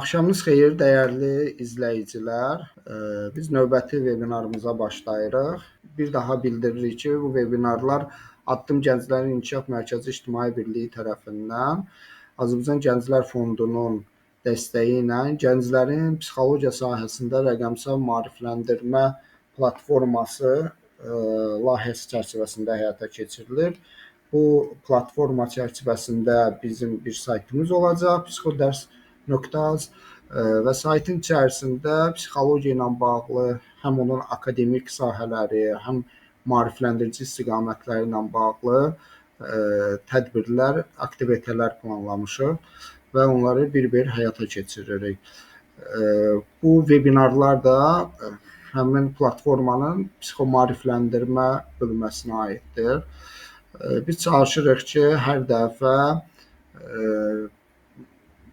Axşamınız xeyir, dəyərli izləyicilər. Biz növbəti vebinarımıza başlayırıq. Bir daha bildiririk ki, bu vebinarlar Addım Gənclərin İnkişaf Mərkəzi İctimai Birliyi tərəfindən Azərbaycan Gənclər Fondunun dəstəyi ilə gənclərin psixologiya sahəsində rəqəmsal maarifləndirmə platforması layihəsi çərçivəsində həyata keçirilir. Bu platforma çərçivəsində bizim bir saytımız olacaq, psixoders.az və saytın içərisində psixologiya ilə bağlı həm onun akademik sahələri, həm maarifləndirici istiqamətləri ilə bağlı tədbirlər, aktivitetlər planlamışıq və onları bir-bir həyata keçiririk. Bu vebinarlar da həmin platformanın psixomaarifləndirmə bölməsinə aiddir. Biz çalışırıq ki, hər dəfə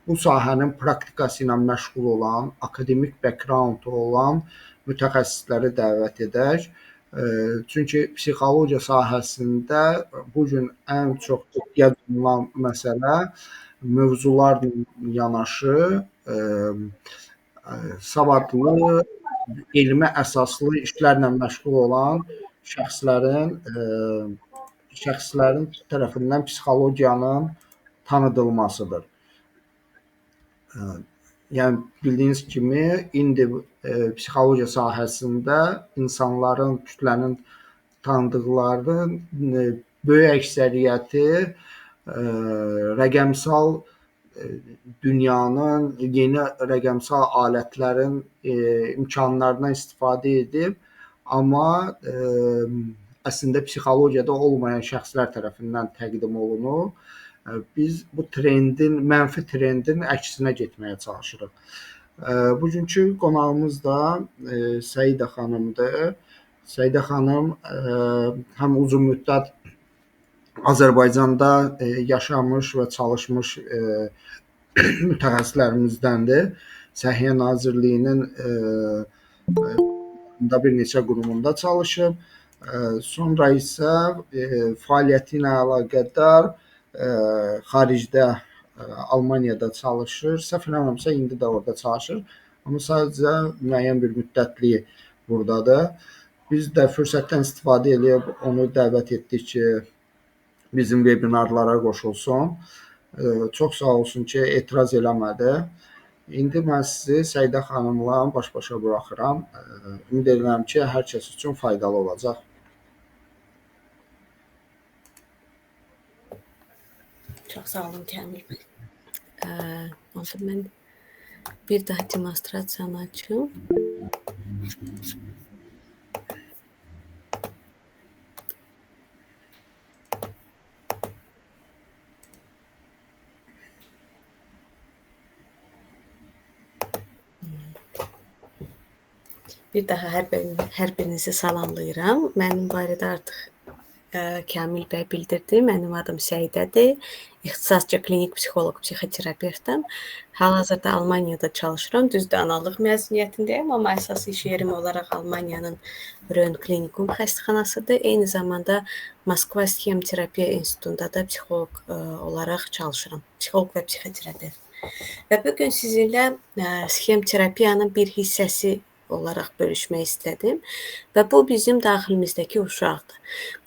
bu sahənin praktikası ilə məşğul olan, akademik background olan mütəxəssisləri dəvət edək. Çünki psixologiya sahəsində bu gün ən çox ehtiyac olunan məsələ mövzularla yanaşı savadlı, elmə əsaslı işlərlə məşğul olan şəxslərin tərəfindən psixologiyanın tanıdılmasıdır. Yəni bildiyiniz kimi indi psixologiya sahəsində insanların, kütlənin tanıdıqlarının böyük əksəriyyəti rəqəmsal dünyanın yeni rəqəmsal alətlərin imkanlarından istifadə edib, amma əslində psixologiyada olmayan şəxslər tərəfindən təqdim olunur. Biz bu mənfi trendin əksinə getməyə çalışırıq. Bugünkü qonağımız da Səidə xanımdır. Səidə xanım həm uzun müddət Azərbaycanda yaşamış və çalışmış mütəxəssislərimizdəndir. Səhiyyə Nazirliyinin bir neçə qurumunda çalışıb. Sonra isə fəaliyyəti ilə əlaqədar xaricdə Almaniyada çalışır. Səhv eləmirəmsə indi də orada çalışır. Amma sadəcə müəyyən bir müddətli burdadır. Biz də fürsətdən istifadə edib onu dəvət etdik ki, bizim vebinarlara qoşulsun. Çox sağ olsun ki, etiraz eləmədi. İndi mən sizi Səidə xanımla baş-başa buraxıram. Ümid edirəm ki, hər kəs üçün faydalı olacaq. Çox sağ olun Kamil bəy. Mən bir daha demonstrasiyanı açım. Bir daha hər birinizi salamlayıram. Mənim barədə artıq Kamil bəy bildirdi. Mənim adım Səidədir. İxtisasca klinik psixoloq, psixoterapevtəm. Hal-hazırda Almaniyada çalışıram. Düzdür, analıq məzuniyyətindəyəm, amma əsas iş yerim olaraq Almaniyanın Rön Klinikum xəstəxanasıdır. Eyni zamanda Moskva Sxem Terapiya İnstitutunda da psixoloq olaraq çalışıram. Psixoloq və psixoterapevt. Və bugün sizinlə sxem terapiyanın bir hissəsi olaraq bölüşmək istədim və bu bizim daxilimizdəki uşaqdır.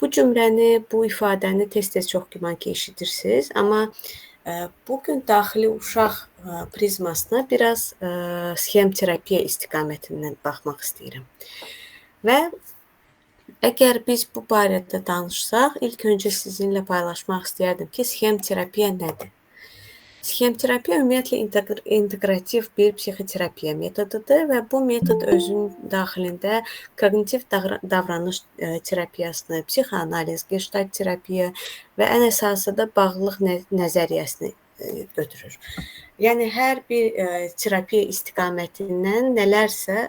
Bu cümləni, bu ifadəni tez-tez çox güman ki eşidirsiniz, amma bugün daxili uşaq prizmasına biraz sxem terapiya istiqamətindən baxmaq istəyirəm. Və əgər biz bu barədə danışsaq, ilk öncə sizinlə paylaşmaq istəyərdim ki, sxem terapiya nədir? Sxem terapiya ümumiyyətlə inteqrativ bir psixoterapiya metodudur və bu metod özünün daxilində koqnitiv davranış terapiyasını, psixoanaliz, gestalt terapiya və ən əsası da bağlılıq nəzəriyyəsini götürür. Yəni hər bir terapiya istiqamətindən nələrsə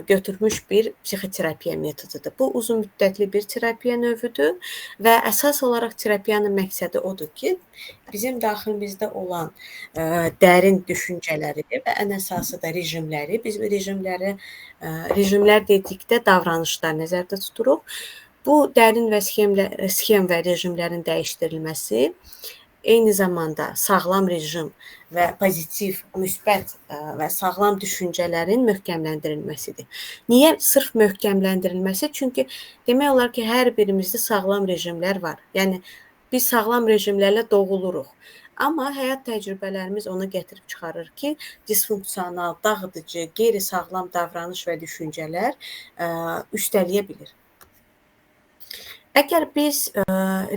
götürmüş bir psixoterapiya metodudur. Bu uzun müddətli bir terapiya növüdür və əsas olaraq terapiyanın məqsədi odur ki, bizim daxilimizdə olan dərin düşüncələri və ən əsası da rejimləri, biz rejimlər dedikdə davranışlar nəzərdə tuturuq. Bu dərin və sxem və rejimlərin dəyişdirilməsi eyni zamanda sağlam rejim və pozitiv, müsbət və sağlam düşüncələrin möhkəmləndirilməsidir. Niyə sırf möhkəmləndirilməsi? Çünki demək olar ki, hər birimizdə sağlam rejimlər var. Yəni biz sağlam rejimlərlə doğuluruq. Amma həyat təcrübələrimiz onu gətirib çıxarır ki, disfunksional, dağıdıcı, qeyri-sağlam davranış və düşüncələr üstəliyə bilir. Əgər biz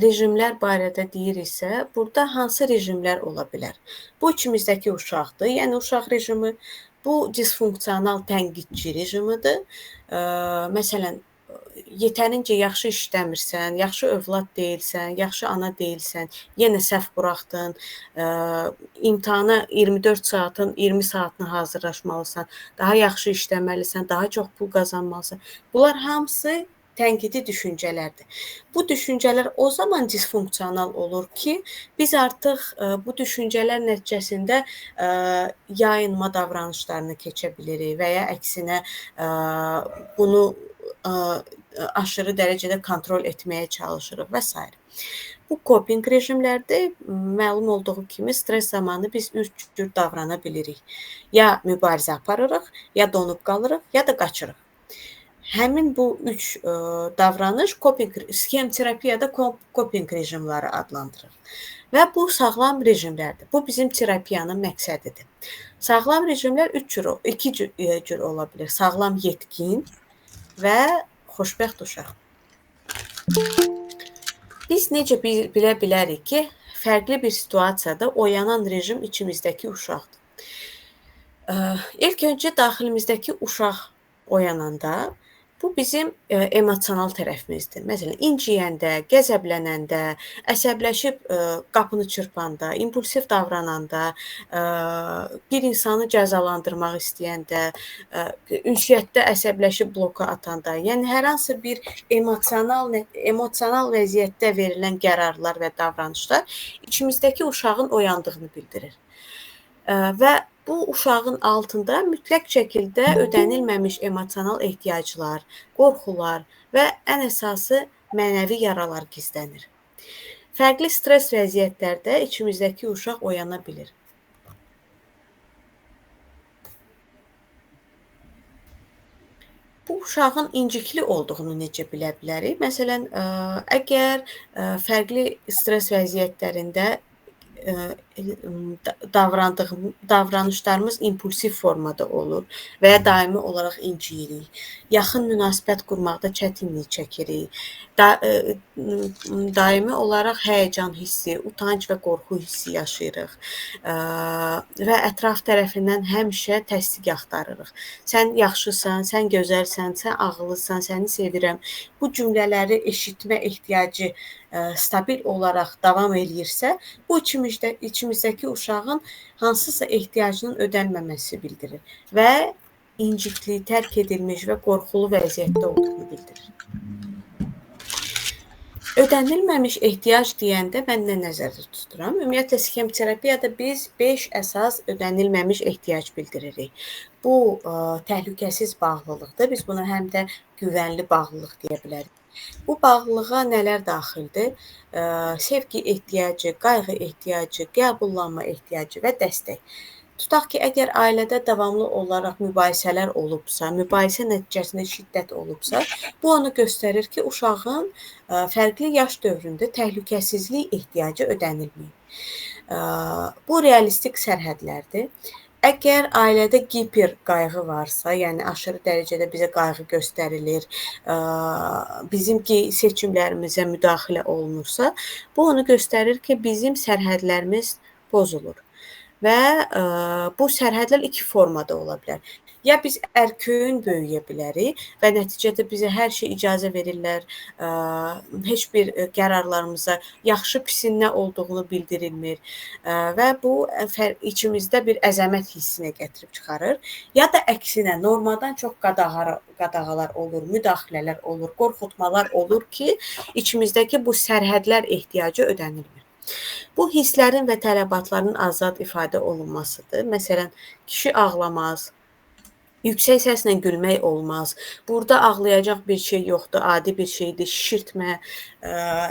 rejimlər barədə deyiriksə, burada hansı rejimlər ola bilər? Bu içimizdəki uşaqdır, yəni uşaq rejimi. Bu disfunksional tənqidçi rejimidir. Məsələn, yetərincə yaxşı işləmirsən, yaxşı övlad deyilsən, yaxşı ana deyilsən, yenə səhv buraxdın, imtahana 24 saatın 20 saatını hazırlaşmalısan, daha yaxşı işləməlisən, daha çox pul qazanmalısan. Bunlar hamısı tənqidi düşüncələrdir. Bu düşüncələr o zaman disfunksional olur ki, biz artıq bu düşüncələr nəticəsində yayınma davranışlarını keçə bilirik və ya əksinə bunu aşırı dərəcədə kontrol etməyə çalışırıq və s. Bu coping rejimlərdir. Məlum olduğu kimi stres zamanı biz üç cür davrana bilirik. Ya mübarizə aparırıq, ya donub qalırıq, ya da qaçırıq. Həmin bu üç davranış sxem terapiyada coping rejimləri adlandırır. Və bu sağlam rejimlərdir. Bu bizim terapiyanın məqsədidir. Sağlam rejimlər iki cür ola bilər. Sağlam yetkin və xoşbəxt uşaq. Biz necə bilə bilərik ki, fərqli bir situasiyada oyanan rejim içimizdəki uşaqdır. İlk öncə daxilimizdəki uşaq oyananda, bu bizim emosional tərəfimizdir. Məsələn, inciyəndə, qəzəblənəndə, əsəbləşib qapını çırpanda, impulsiv davrananda, bir insanı cəzalandırmaq istəyəndə, ünsiyyətdə əsəbləşib bloka atanda, yəni hər hansı bir emosional vəziyyətdə verilən qərarlar və davranışlar içimizdəki uşağın oyandığını bildirir. Və bu uşağın altında mütləq şəkildə ödənilməmiş emosional ehtiyaclar, qorxular və ən əsası mənəvi yaralar gizlənir. Fərqli stres vəziyyətlərdə içimizdəki uşaq oyana bilir. Bu uşağın incikli olduğunu necə bilə bilərik? Məsələn, əgər fərqli stres vəziyyətlərində davranışlarımız impulsiv formada olur və ya daimi olaraq inciyirik, yaxın münasibət qurmaqda çətinlik çəkirik, daimi olaraq həyəcan hissi, utanc və qorxu hissi yaşayırıq və ətraf tərəfindən həmişə təsdiq axtarırıq. Sən yaxşısan, sən gözəlsən, sən ağıllısan, səni sevirəm. Bu cümlələri eşitmə ehtiyacı stabil olaraq davam eləyirsə, bu içimizdəki uşağın hansısa ehtiyacının ödənməməsi bildirir və inciklik, tərk edilmiş və qorxulu vəziyyətdə olduğunu bildirir. Ödənilməmiş ehtiyac deyəndə mən nə nəzərdə tuturam? Ümumiyyətlə, sxem terapiyada biz 5 əsas ödənilməmiş ehtiyac bildiririk. Bu, təhlükəsiz bağlılıqdır. Biz buna həm də güvənli bağlılıq deyə bilərik. Bu bağlılığa nələr daxildir? Sevgi ehtiyacı, qayğı ehtiyacı, qəbullanma ehtiyacı və dəstək. Tutaq ki, əgər ailədə davamlı olaraq mübahisələr olubsa, mübahisə nəticəsində şiddət olubsa, bu onu göstərir ki, uşağın fərqli yaş dövründə təhlükəsizlik ehtiyacı ödənilməyib. Bu realistik sərhədlərdir. Əgər ailədə giper qayğı varsa, yəni aşırı dərəcədə bizə qayğı göstərilir, bizim seçimlərimizə müdaxilə olunursa, bu onu göstərir ki, bizim sərhədlərimiz pozulur. Və bu sərhədlər iki formada ola bilər. Ya biz ərköyün böyüyə bilərik və nəticədə bizə hər şey icazə verirlər, heç bir qərarlarımıza yaxşı pisin nə olduğunu bildirilmir və bu içimizdə bir əzəmət hissinə gətirib çıxarır. Ya da əksinə, normadan çox qadağalar olur, müdaxilələr olur, qorxutmalar olur ki, içimizdəki bu sərhədlər ehtiyacı ödənilmir. Bu hisslərin və tələbatların azad ifadə olunmasıdır. Məsələn, kişi ağlamaz, Yüksək səslə gülmək olmaz. Burada ağlayacaq bir şey yoxdur, adi bir şeydir. Şişirtmə,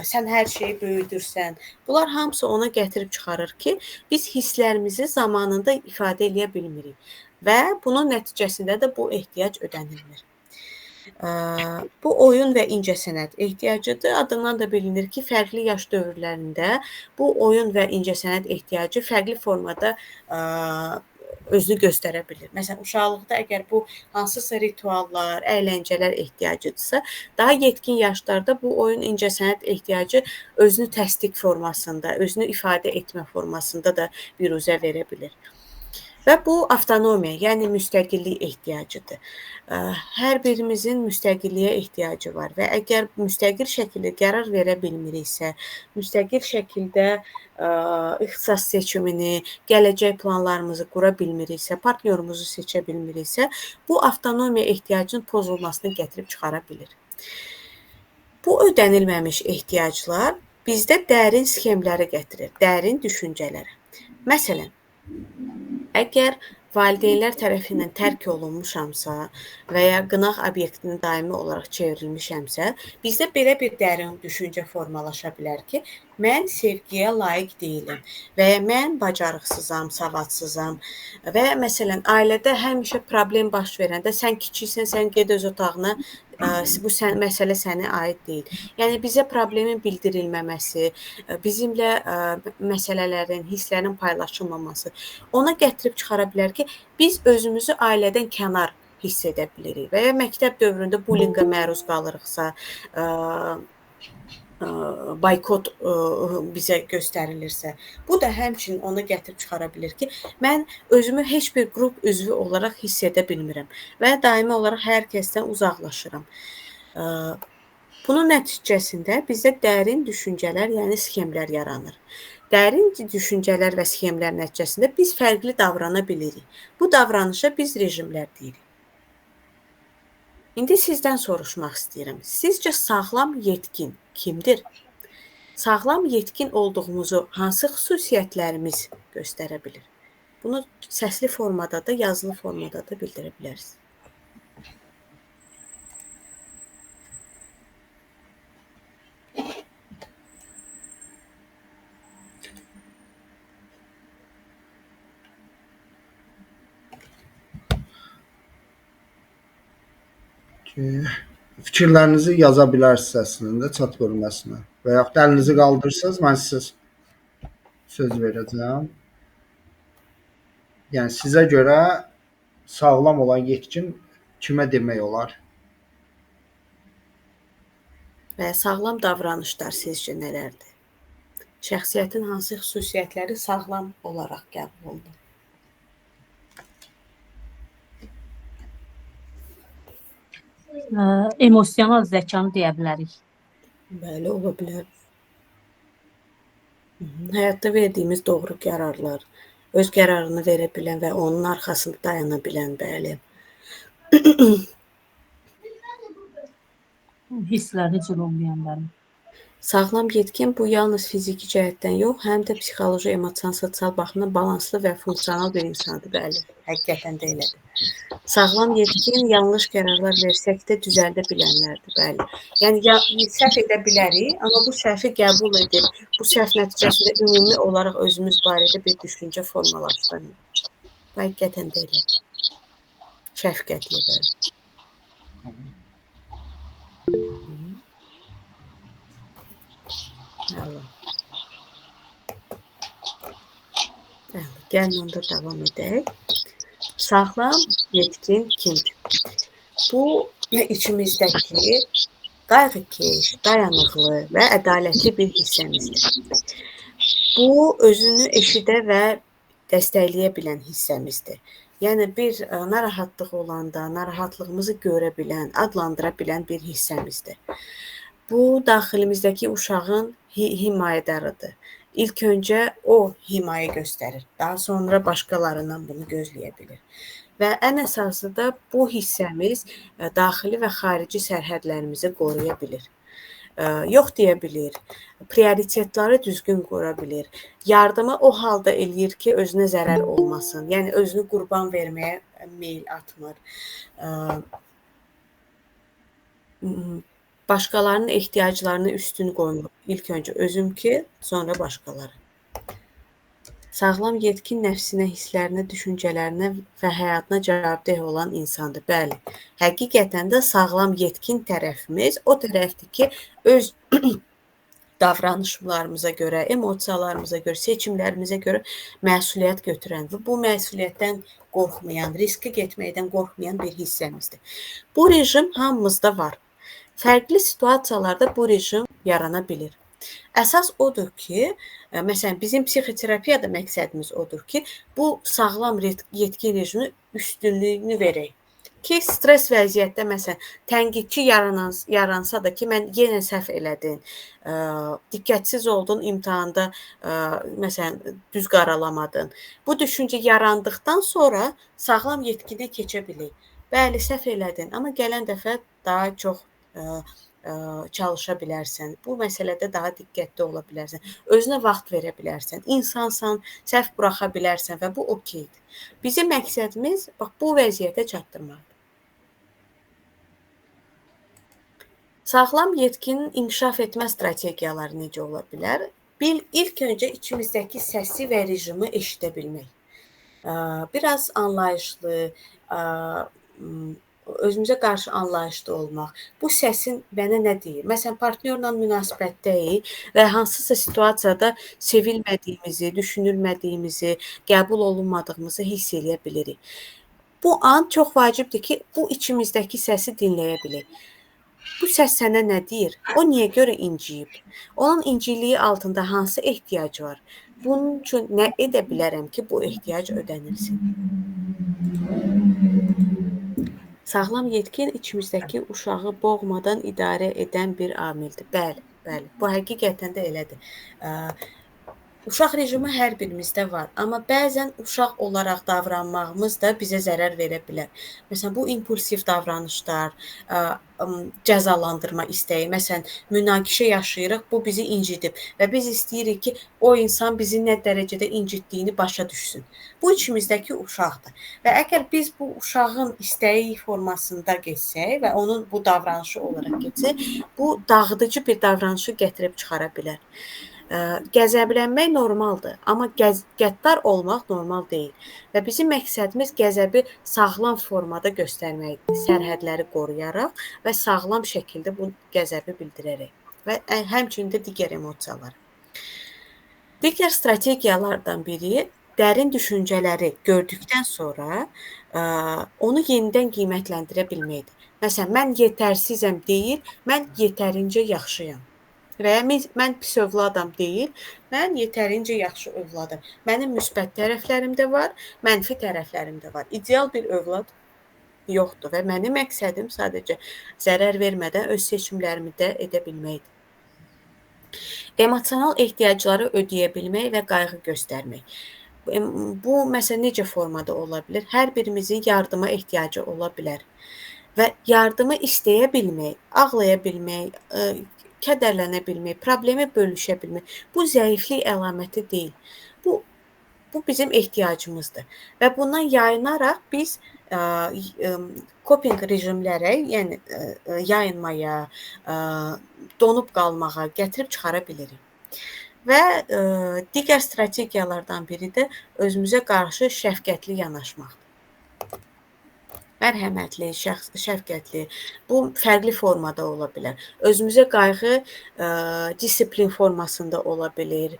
sən hər şeyi böyüdürsən. Bunlar hamısı ona gətirib çıxarır ki, biz hisslərimizi zamanında ifadə eləyə bilmirik və bunun nəticəsində də bu ehtiyac ödənilmir. Bu oyun və incəsənət ehtiyacıdır. Adından da bilinir ki, fərqli yaş dövrlərində bu oyun və incəsənət ehtiyacı fərqli formada özünü göstərə bilir. Məsələn, uşaqlıqda əgər bu hansısa rituallar, əyləncələr ehtiyacıdırsa, daha yetkin yaşlarda bu oyun incəsənət ehtiyacı özünü təsdiq formasında, özünü ifadə etmə formasında da büruzə verə bilir. Və bu avtonomiya, yəni müstəqillik ehtiyacıdır. Hər birimizin müstəqilliyə ehtiyacı var və əgər müstəqil şəkildə qərar verə bilmiriksə, müstəqil şəkildə ixtisas seçimini, gələcək planlarımızı qura bilmiriksə, partnyorumuzu seçə bilmiriksə, bu avtonomiya ehtiyacının pozulmasını gətirib çıxara bilir. Bu ödənilməmiş ehtiyaclar bizdə dərin sxemləri gətirir, dərin düşüncələri. Məsələn, əgər valideynlər tərəfindən tərk olunmuşamsa və ya qınaq obyektinə daimi olaraq çevrilmişəmsə, bizdə belə bir dərin düşüncə formalaşa bilər ki, mən sevgiyə layiq deyiləm və ya mən bacarıqsızam, savadsızam və ya məsələn, ailədə həmişə problem baş verəndə sən kiçiksən, sən get öz otağına, bu məsələ sənə aid deyil. Yəni bizə problemin bildirilməməsi, bizimlə məsələlərin, hisslərin paylaşılmaması ona gətirib çıxara bilər ki, biz özümüzü ailədən kənar hiss edə bilirik və ya məktəb dövründə bullyinqə məruz qalırıqsa, boykot bizə göstərilirsə, bu da həmçinin onu gətirib çıxara bilir ki, mən özümü heç bir qrup üzvü olaraq hiss edə bilmirəm və daimi olaraq hər kəsdən uzaqlaşıram. Bunun nəticəsində bizdə dərin düşüncələr, yəni sxemlər yaranır. Dərin düşüncələr və sxemlər nəticəsində biz fərqli davrana bilirik. Bu davranışa biz rejimlər deyirik. İndi sizdən soruşmaq istəyirəm. Sizcə sağlam yetkin kimdir? Sağlam yetkin olduğumuzu hansı xüsusiyyətlərimiz göstərə bilir? Bunu səsli formada da, yazılı formada da bildirə bilərsiniz. Fikirlərinizi yaza bilərsiniz əslində chat bölməsinə və yaxud da əlinizi qaldırırsınız, mən sizə söz verəcəm. Yəni sizə görə sağlam olan yetkin kimə demək olar? Və sağlam davranışlar sizcə nələrdir? Şəxsiyyətin hansı xüsusiyyətləri sağlam olaraq qəbul olunur? Emosional zəkanı deyə bilərik. Bəli, ola bilər. Həyatda verdiyimiz doğru qərarlar, öz qərarını verə bilən və onun arxasında dayana bilən, bəli. Hissləri cür olmayanların. Sağlam yetkin bu yalnız fiziki cəhətdən yox, həm də psixoloji, emosional, sosial baxımdan balanslı və funksional bir insandır, bəli. Həqiqətən də elədir. Sağlam yetkin yanlış qərarlar versək də düzəldə bilənlərdir, bəli. Yəni səhv edə bilərik, amma bu səhvi qəbul edib, bu səhv nəticəsində ümumi olaraq özümüz barədə bir düşüncə formalaşdırırıq. Həqiqətən də elədir. Şəfqətli, bəli. Gəlin onda davam edək. Sağlam yetkin kimdir? Bu içimizdəki qayğıkeş, dayanıqlı və ədalətli bir hissəmizdir. Bu özünü eşidə və dəstəkləyə bilən hissəmizdir. Yəni bir narahatlıq olanda narahatlığımızı görə bilən, adlandıra bilən bir hissəmizdir. Bu daxilimizdəki uşağın himayədarıdır. İlk öncə o himayə göstərir. Daha sonra başqalarından bunu gözləyə bilir. Və ən əsası da bu hissəmiz daxili və xarici sərhədlərimizi qoruya bilir. Yox deyə bilir, prioritetləri düzgün qura bilir, yardımı o halda eləyir ki, özünə zərər olmasın, yəni özünü qurban verməyə mail atmır. Başqalarının ehtiyaclarını üstün qoymur. İlk öncə özüm ki, sonra başqaları. Sağlam yetkin nəfsinə, hisslərinə, düşüncələrinə və həyatına cavabdeh olan insandır. Bəli, həqiqətən də sağlam yetkin tərəfimiz o tərəfdir ki, öz davranışlarımıza görə, emosiyalarımıza görə, seçimlərimizə görə məsuliyyət götürən və bu məsuliyyətdən qorxmayan, riskə getməkdən qorxmayan bir hissəmizdir. Bu rejim hamımızda var. Fərqli situasiyalarda bu rejim yarana bilir. Əsas odur ki, məsələn, bizim psixoterapiyada məqsədimiz odur ki, bu sağlam yetkin rejimi üstünlüyünü verək. Ki, stres vəziyyətdə, məsələn, tənqidçi yaransa da ki, mən yenə səhv elədim, diqqətsiz oldun imtahanda, məsələn, düz qaralamadın. Bu düşüncə yarandıqdan sonra sağlam yetkinə keçə bilik. Bəli, səhv elədin, amma gələn dəfə daha çox çalışa bilərsən. Bu məsələdə daha diqqətli ola bilərsən. Özünə vaxt verə bilərsən. İnsansan, səhv buraxa bilərsən və bu okeydir. Bizim məqsədimiz bax bu vəziyyətə çatdırmaqdır. Sağlam yetkinin inkişaf etmə strategiyaları necə ola bilər? İlk öncə içimizdəki səsi və rejimi eşidə bilmək. Biraz anlayışlı, özümüzə qarşı anlayışlı olmaq. Bu səsin mənə nə deyir? Məsələn, partnyorla münasibətdəyik və hansısa situasiyada sevilmədiyimizi, düşünülmədiyimizi, qəbul olunmadığımızı hiss eləyə bilirik. Bu an çox vacibdir ki, bu içimizdəki səsi dinləyə bilək. Bu səs sənə nə deyir? O niyə görə inciyib? Onun inciliyi altında hansı ehtiyac var? Bunun üçün nə edə bilərəm ki, bu ehtiyac ödənilsin? Sağlam yetkin içimizdəki uşağı boğmadan idarə edən bir amildir. Bəli, bu həqiqətən də elədir. Uşaq rejimi hər birimizdə var, amma bəzən uşaq olaraq davranmağımız da bizə zərər verə bilər. Məsələn, bu impulsiv davranışlar, cəzalandırma istəyi, məsələn, münaqişə yaşayırıq, bu bizi incidib və biz istəyirik ki, o insan bizi nə dərəcədə incitdiyini başa düşsün. Bu içimizdəki uşaqdır və əgər biz bu uşağın istəyi formasında geçsək və onun bu davranışı olaraq geçsək, bu dağıdıcı bir davranışı gətirib çıxara bilər. Qəzəblənmək normaldır, amma qəddar olmaq normal deyil. Və bizim məqsədimiz qəzəbi sağlam formada göstərməkdir, sərhədləri qoruyaraq və sağlam şəkildə bu qəzəbi bildirərək və həmçinin də digər emosiyalar. Digər strategiyalardan biri dərin düşüncələri gördükdən sonra onu yenidən qiymətləndirə bilməkdir. Məsələn, mən yetərsizəm deyil, mən yetərincə yaxşıyam. Və ya mən pis övladam deyil, mən yetərincə yaxşı övladım. Mənim müsbət tərəflərim də var, mənfi tərəflərim də var. İdeal bir övlad yoxdur və mənim məqsədim sadəcə zərər vermədən öz seçimlərimi də edə bilməkdir. Emosional ehtiyacları ödəyə bilmək və qayğı göstərmək. Bu məsələ necə formada ola bilər? Hər birimizin yardıma ehtiyacı ola bilər və yardımı istəyə bilmək, ağlaya bilmək, kədərlənə bilmək, problemi bölüşə bilmək. Bu zəiflik əlaməti deyil. Bu bizim ehtiyacımızdır və bundan yayınaraq biz coping rejimlərə, yəni yayınmaya, donub qalmağa gətirib çıxara bilirik. Və digər strategiyalardan biri də özümüzə qarşı şəfqətli yanaşmaqdır. Mərhəmətli, şəfqətli, bu fərqli formada ola bilər. Özümüzə qayğı disiplin formasında ola bilir,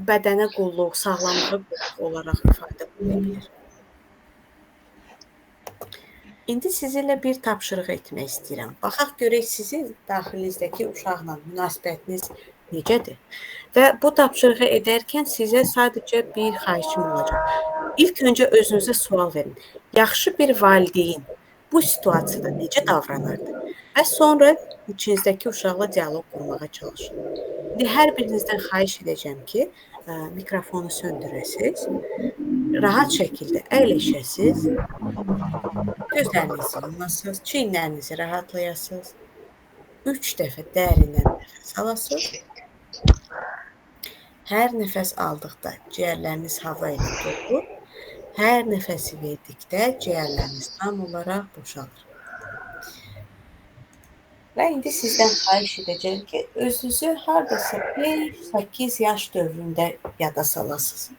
bədənə qulluq, sağlamlığa qulluq olaraq ifadə oluna bilir. İndi sizinlə bir tapşırıq etmək istəyirəm. Baxaq görək sizin daxilinizdəki uşaqla münasibətiniz necədir? Və bu tapşırığı edərkən sizə sadəcə bir xahişim olacaq. İlk öncə özünüzə sual verin. Yaxşı bir valideyn bu situasiyada necə davranırdı? Və sonra içinizdəki uşaqla dialoq qurmağa çalışın. İndi hər birinizdən xahiş edəcəm ki, mikrofonu söndürəsiz, rahat şəkildə əyləşəsiz, gözlərinizi yumasınız, çiyinlərinizi rahatlayasınız, 3 dəfə dərindən nəfəs alasınız. Hər nəfəs aldıqda ciyərləriniz hava ilə dolur Hər nəfəsi verdikdə ciyərləriniz tam olaraq boşalır. Və indi sizdən xahiş edəcəm ki, özünüzü hardasa 5-8 yaş dövründə yada salasınız.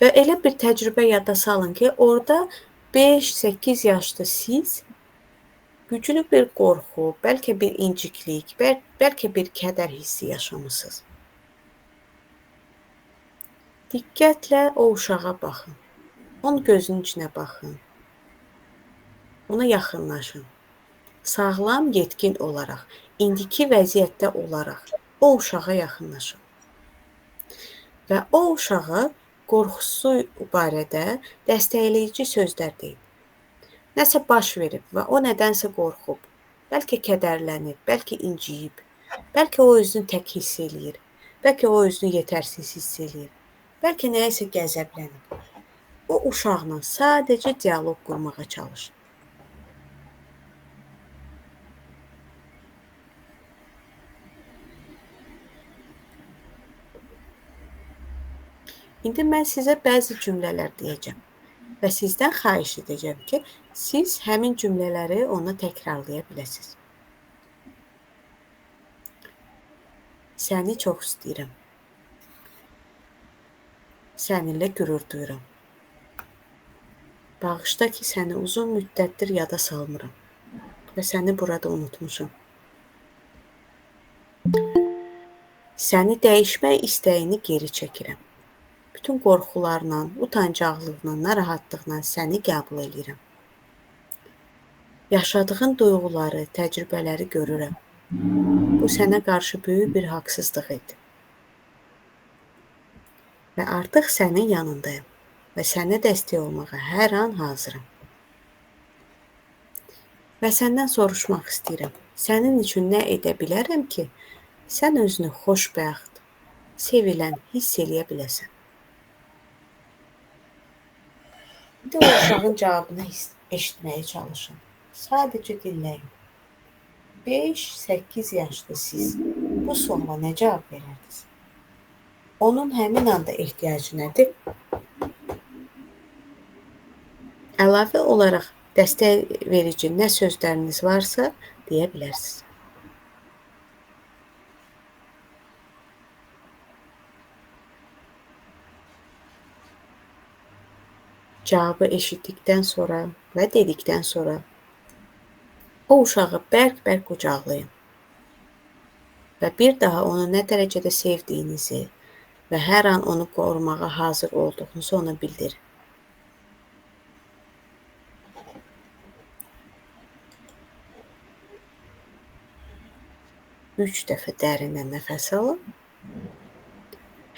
Və elə bir təcrübə yada salın ki, orada 5-8 yaşda siz güclü bir qorxu, bəlkə bir inciklik, bəlkə bir kədər hissi yaşamısınız. Diqqətlə o uşağa baxın. Onun gözünün içinə baxın. Ona yaxınlaşın. Sağlam, yetkin olaraq, indiki vəziyyətdə olaraq o uşağa yaxınlaşın. Və o uşağa qorxusu barədə dəstəkləyici sözlər deyin. Nəsə baş verib və o nədənsə qorxub. Bəlkə kədərlənib, bəlkə inciyib, bəlkə o özünü tək hiss eləyir, bəlkə o özünü yetərsiz hiss eləyir, bəlkə nəyəsə qəzəblənib. O uşaqla sadəcə dialoq qurmağa çalışın. İndi mən sizə bəzi cümlələr deyəcəm və sizdən xahiş edəcəm ki, siz həmin cümlələri ona təkrarlaya biləsiniz. Səni çox istəyirəm. Səninlə qürur duyuram. Bağışla ki, səni uzun müddətdir yada salmıram və səni burada unutmuşam. Səni dəyişmək istəyini geri çəkirəm. Bütün qorxularla, utancaqlıqla, narahatlıqla səni qəbul edirəm. Yaşadığın duyğuları, təcrübələri görürəm. Bu sənə qarşı böyük bir haqsızlıq idi. Və artıq sənin yanındayım və sənə dəstək olmağa hər an hazıram. Və səndən soruşmaq istəyirəm. Sənin üçün nə edə bilərəm ki, sən özünü xoşbəxt, sevilən hiss eləyə biləsən. İndi o uşağın cavabını eşitməyə çalışın. Sadəcə dinləyin. 5-8 yaşlı siz bu suala nə cavab verərdiniz? Onun həmin anda ehtiyacı nədir? Əlavə olaraq dəstək verici nə sözləriniz varsa deyə bilərsiniz. Cavabı eşitdikdən sonra və dedikdən sonra o uşağı bərk-bərk qucaqlayın və bir daha onu nə dərəcədə sevdiyinizi və hər an onu qorumağa hazır olduğunuzu ona bildirin. Üç dəfə dərindən nəfəs alın.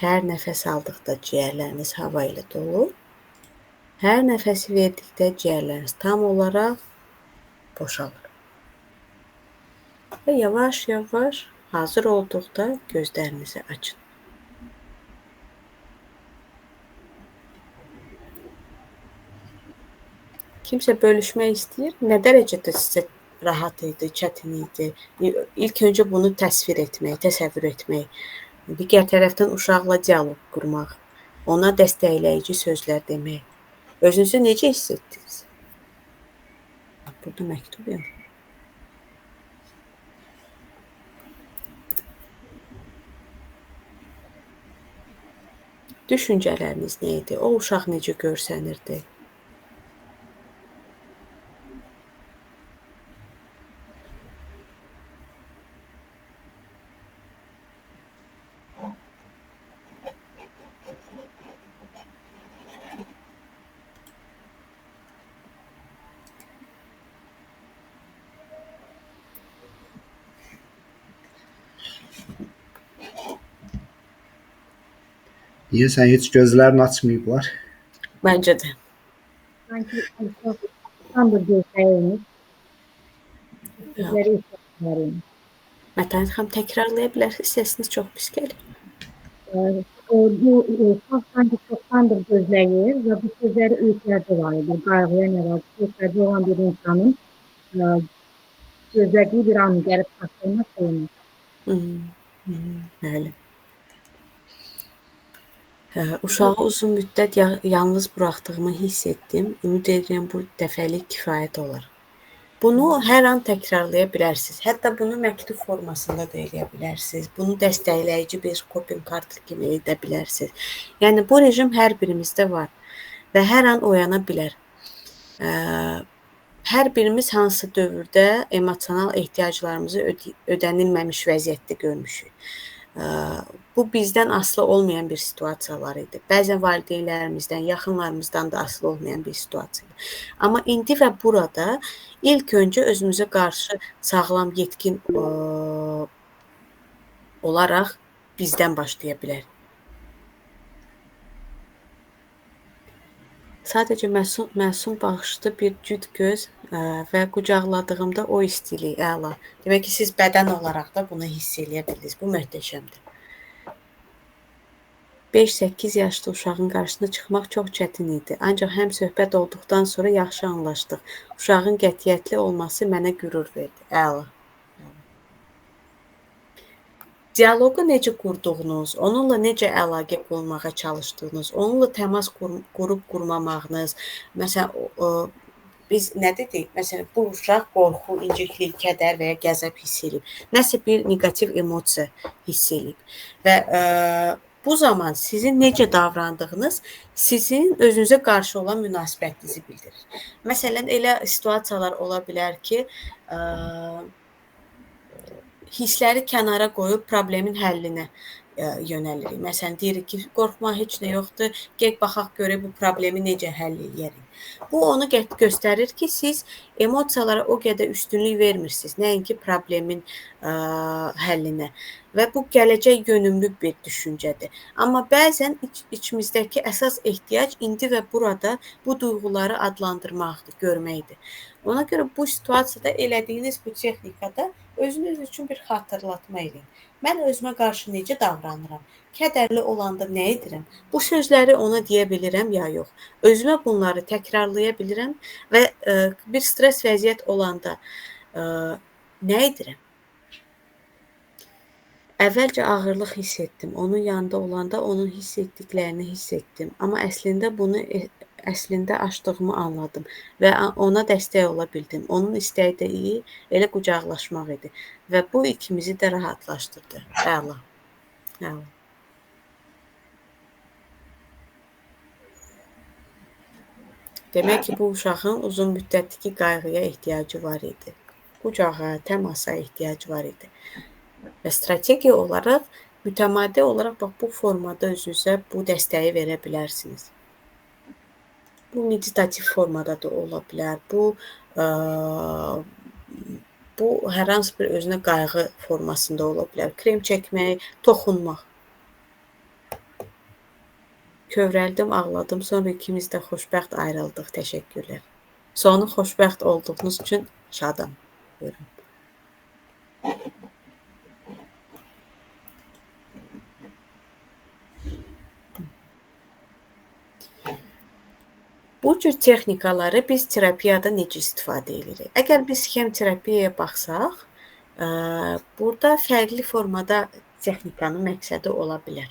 Hər nəfəs aldıqda ciyərləriniz hava ilə dolur. Hər nəfəsi verdikdə ciyərləriniz tam olaraq boşalır. Və yavaş-yavaş hazır olduqda gözlərinizi açın. Kimsə bölüşmək istəyir? Nə dərəcədə sizə rahat idi, çətin idi? İlk öncə bunu təsvir etmək, təsəvvür etmək, digər tərəfdən uşaqla dialoq qurmaq, ona dəstəkləyici sözlər demək. Özünüzü necə hiss etdiniz? Burada məktub yazır. Düşüncələriniz nə idi? O uşaq necə görsənirdi? Deyəsən heç gözlərini açmayıblar. Məncə də. Sanki tam bir gözləyirmiş. Sizləri istəyirmiş. Mətəniz xanım təkrarlaya bilərsiniz, səsiniz çox pis gəlir. Bu sanki çoxdandır gözləyir və bu sözləri ehtiyacı var idi. Qayğıya nə var? Ehtiyacı olan bir insanın gözlədiyi bir anı gəlib çatdırmaq olmaz. Bəli. Uşağı uzun müddət yalnız buraxdığımı hiss etdim. Ümid edirəm bu dəfəlik kifayət olar. Bunu hər an təkrarlaya bilərsiniz. Hətta bunu məktub formasında da eləyə bilərsiniz. Bunu dəstəkləyici bir coping kart kimi edə bilərsiniz. Yəni bu rejim hər birimizdə var və hər an oyana bilər. Hər birimiz hansı dövrdə emosional ehtiyaclarımızı ödənilməmiş vəziyyətdə görmüşük. Bu bizdən asılı olmayan bir situasiyalar idi. Bəzən valideynlərimizdən, yaxınlarımızdan da asılı olmayan bir situasiyadır. Amma indi və burada ilk öncə özümüzə qarşı sağlam, yetkin olaraq bizdən başlaya bilər. Sadəcə məsum baxışlı bir cüt göz və qucaqladığımda o istilik, əla. Demək ki, siz bədən olaraq da bunu hiss eləyə bildiniz. Bu möhtəşəmdir. 5-8 yaşlı uşağın qarşısına çıxmaq çox çətin idi. Ancaq həm söhbət olduqdan sonra yaxşı anlaşdıq. Uşağın qətiyyətli olması mənə qürur verdi. Əla. Dialoqu necə qurduğunuz, onunla necə əlaqə qurmağa çalışdığınız, onunla təmas qurub qurmamağınız, məsələn, biz nə dedik? Məsələn, bu uşaq qorxu, inciklik, kədər və ya qəzəb hiss edib. Nəsə bir neqativ emosiya hiss edib. Və bu zaman sizin necə davrandığınız sizin özünüzə qarşı olan münasibətinizi bildirir. Məsələn, elə situasiyalar ola bilər ki, hissləri kənara qoyub problemin həllinə yönəlirik. Məsələn, deyirik ki, qorxma, heç nə yoxdur, get baxaq görək bu problemi necə həll edərik. Bu onu göstərir ki, siz emosiyalara o qədər üstünlük vermirsiniz, nəinki problemin həllinə. Və bu gələcək yönümlü bir düşüncədir. Amma bəzən içimizdəki əsas ehtiyac indi və burada bu duyğuları adlandırmaqdır, görməkdir. Ona görə bu situasiyada elədiyiniz bu texnikada özünüz üçün bir xatırlatma edin. Mən özümə qarşı necə davranıram? Kədərli olanda nə edirəm? Bu sözləri ona deyə bilirəm ya yox? Özümə bunları təkrarlaya bilirəm və bir stres vəziyyət olanda nə edirəm? Əvvəlcə ağırlıq hiss etdim. Onun yanında olanda onun hiss etdiklərini hiss etdim. Amma əslində açdığımı anladım və ona dəstək ola bildim. Onun istədiyi elə qucaqlaşmaq idi və bu ikimizi də rahatlaşdırdı. Əla. Əla. Demək ki, bu uşağın uzun müddətli qayğıya ehtiyacı var idi. Qucağa, təmasa ehtiyacı var idi. Və strategiya olaraq, mütəmadi olaraq bax, bu formada özünüzə bu dəstəyi verə bilərsiniz. Bu meditativ formada da ola bilər. Bu hər hansı bir özünə qayğı formasında ola bilər. Krem çəkmək, toxunmaq. Kövrəldim, ağladım. Sonra ikimiz də xoşbəxt ayrıldıq. Təşəkkürlər. Sonu xoşbəxt olduğunuz üçün şadam. Buyurun. Bu cür texnikaları biz terapiyada necə istifadə edirik? Əgər biz sxem terapiyaya baxsaq, burada fərqli formada texnikanın məqsədi ola bilər.